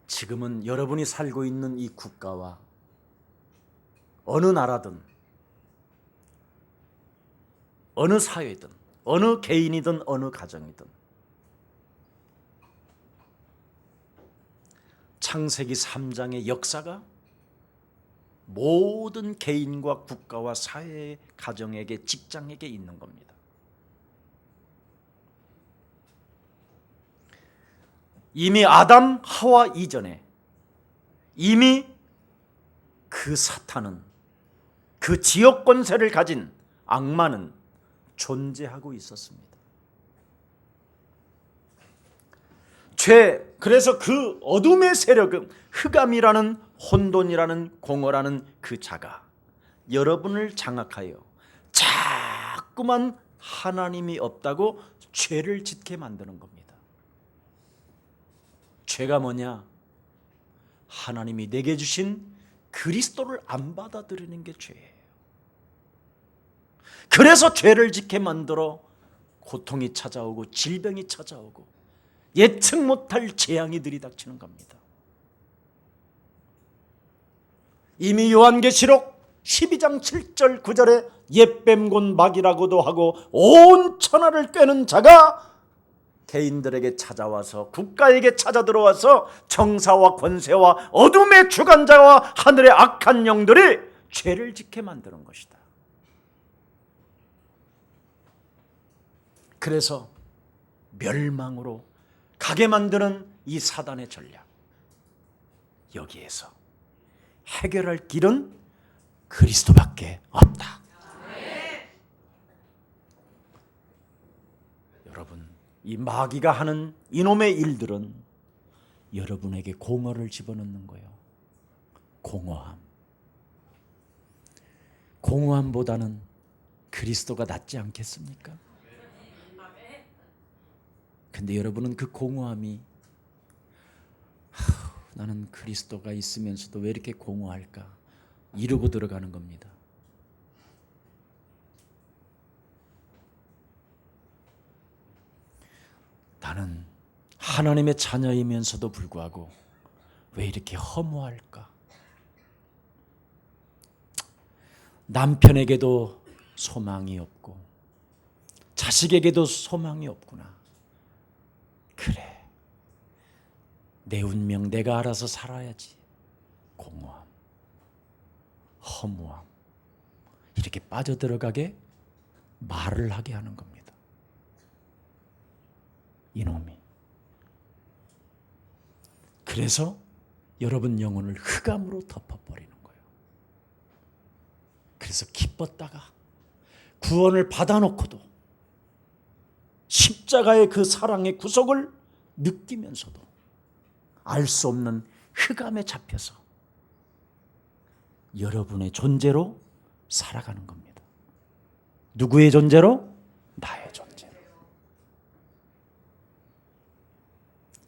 지금은 여러분이 살고 있는 이 국가와 어느 나라든 어느 사회든 어느 개인이든 어느 가정이든 창세기 3장의 역사가 모든 개인과 국가와 사회, 가정에게, 직장에게 있는 겁니다. 이미 아담, 하와 이전에 이미 그 사탄은, 그 지역 권세를 가진 악마는 존재하고 있었습니다. 그래서 그 어둠의 세력은 흑암이라는, 혼돈이라는, 공허라는 그 자가 여러분을 장악하여 자꾸만 하나님이 없다고 죄를 짓게 만드는 겁니다. 죄가 뭐냐? 하나님이 내게 주신 그리스도를 안 받아들이는 게 죄예요. 그래서 죄를 짓게 만들어 고통이 찾아오고 질병이 찾아오고 예측 못할 재앙이 들이닥치는 겁니다. 이미 요한계시록 12장 7절 9절에 옛뱀 곧 마귀라고도 하고 온 천하를 꿰는 자가 개인들에게 찾아와서, 국가에게 찾아 들어와서 정사와 권세와 어둠의 주관자와 하늘의 악한 영들이 죄를 짓게 만드는 것이다. 그래서 멸망으로 가게 만드는 이 사단의 전략, 여기에서 해결할 길은 그리스도밖에 없다. 여러분, 이 마귀가 하는 이놈의 일들은 여러분에게 공허를 집어넣는 거예요. 공허함보다는 그리스도가 낫지 않겠습니까? 근데 여러분은 그 공허함이 나는 그리스도가 있으면서도 왜 이렇게 공허할까? 이러고 들어가는 겁니다. 나는 하나님의 자녀이면서도 불구하고 왜 이렇게 허무할까? 남편에게도 소망이 없고 자식에게도 소망이 없구나. 그래, 내 운명 내가 알아서 살아야지. 공허함, 허무함, 이렇게 빠져들어가게 말을 하게 하는 겁니다. 이놈이. 그래서 여러분 영혼을 흑암으로 덮어버리는 거예요. 그래서 기뻤다가 구원을 받아놓고도 십자가의 그 사랑의 구속을 느끼면서도 알 수 없는 흑암에 잡혀서 여러분의 존재로 살아가는 겁니다. 누구의 존재로? 나의 존재로.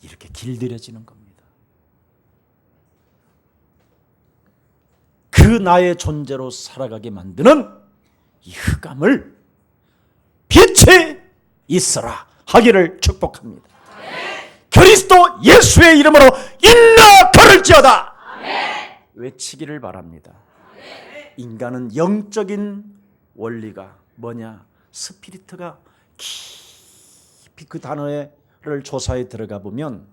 이렇게 길들여지는 겁니다. 그 나의 존재로 살아가게 만드는 이 흑암을 빛이 있어라 하기를 축복합니다. 그리스도 예수의 이름으로 일러 걸을지어다 외치기를 바랍니다. 인간은 영적인 원리가 뭐냐? 스피리트가 깊이 그 단어를 조사에 들어가 보면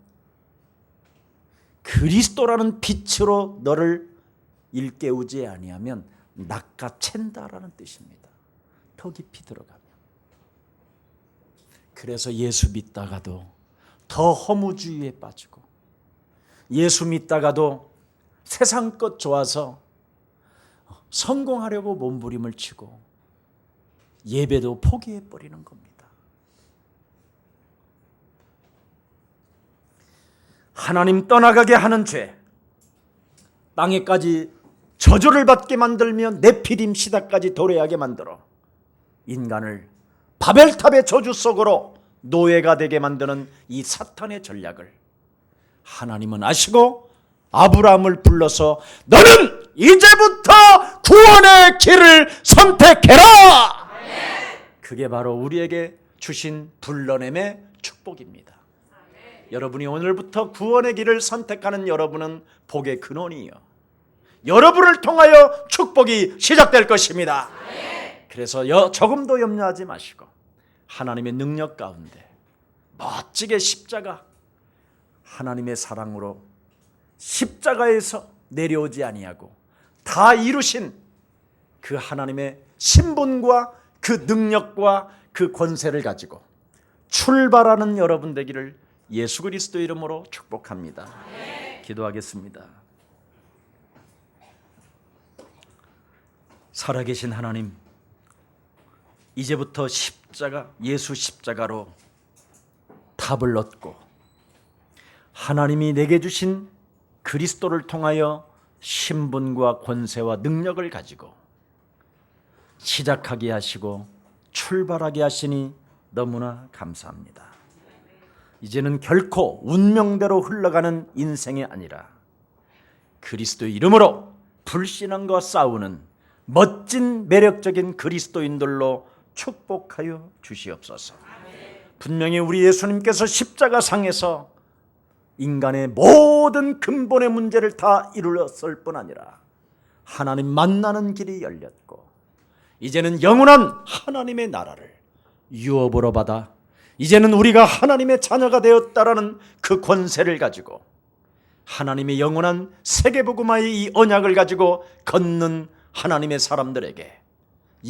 그리스도라는 빛으로 너를 일깨우지 아니하면 낚아챈다라는 뜻입니다. 더 깊이 들어가면. 그래서 예수 믿다가도 더 허무주의에 빠지고, 예수 믿다가도 세상 것 좋아서 성공하려고 몸부림을 치고 예배도 포기해버리는 겁니다. 하나님 떠나가게 하는 죄, 땅에까지 저주를 받게 만들며 네피림 시대까지 도래하게 만들어 인간을 바벨탑의 저주 속으로 노예가 되게 만드는 이 사탄의 전략을 하나님은 아시고 아브라함을 불러서 너는 이제부터 구원의 길을 선택해라. 그게 바로 우리에게 주신 불러냄의 축복입니다. 여러분이 오늘부터 구원의 길을 선택하는 여러분은 복의 근원이요, 여러분을 통하여 축복이 시작될 것입니다. 그래서 조금도 염려하지 마시고 하나님의 능력 가운데 멋지게 십자가, 하나님의 사랑으로 십자가에서 내려오지 아니하고 다 이루신 그 하나님의 신분과 그 능력과 그 권세를 가지고 출발하는 여러분 되기를 예수 그리스도 이름으로 축복합니다. 기도하겠습니다. 살아계신 하나님, 이제부터 십자가, 예수 십자가로 답을 얻고 하나님이 내게 주신 그리스도를 통하여 신분과 권세와 능력을 가지고 시작하게 하시고 출발하게 하시니 너무나 감사합니다. 이제는 결코 운명대로 흘러가는 인생이 아니라 그리스도의 이름으로 불신앙과 싸우는 멋진 매력적인 그리스도인들로 축복하여 주시옵소서. 분명히 우리 예수님께서 십자가상에서 인간의 모든 근본의 문제를 다 이루었을 뿐 아니라 하나님 만나는 길이 열렸고 이제는 영원한 하나님의 나라를 유업으로 받아 이제는 우리가 하나님의 자녀가 되었다라는 그 권세를 가지고 하나님의 영원한 세계복음화의 이 언약을 가지고 걷는 하나님의 사람들에게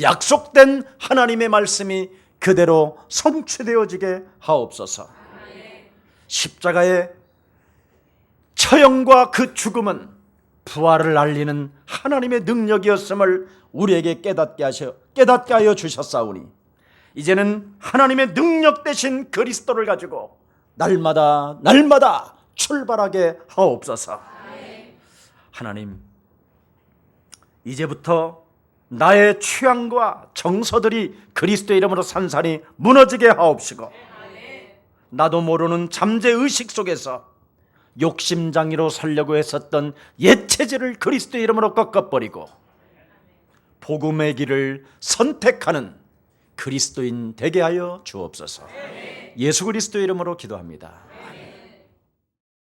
약속된 하나님의 말씀이 그대로 성취되어지게 하옵소서. 십자가의 처형과 그 죽음은 부활을 알리는 하나님의 능력이었음을 우리에게 깨닫게 하여 주셨사오니 이제는 하나님의 능력 대신 그리스도를 가지고 날마다 출발하게 하옵소서. 하나님, 이제부터 나의 취향과 정서들이 그리스도의 이름으로 산산이 무너지게 하옵시고 나도 모르는 잠재의식 속에서 욕심장이로 살려고 했었던 옛 체질을 그리스도의 이름으로 꺾어버리고 복음의 길을 선택하는 그리스도인 되게 하여 주옵소서. 예수 그리스도의 이름으로 기도합니다.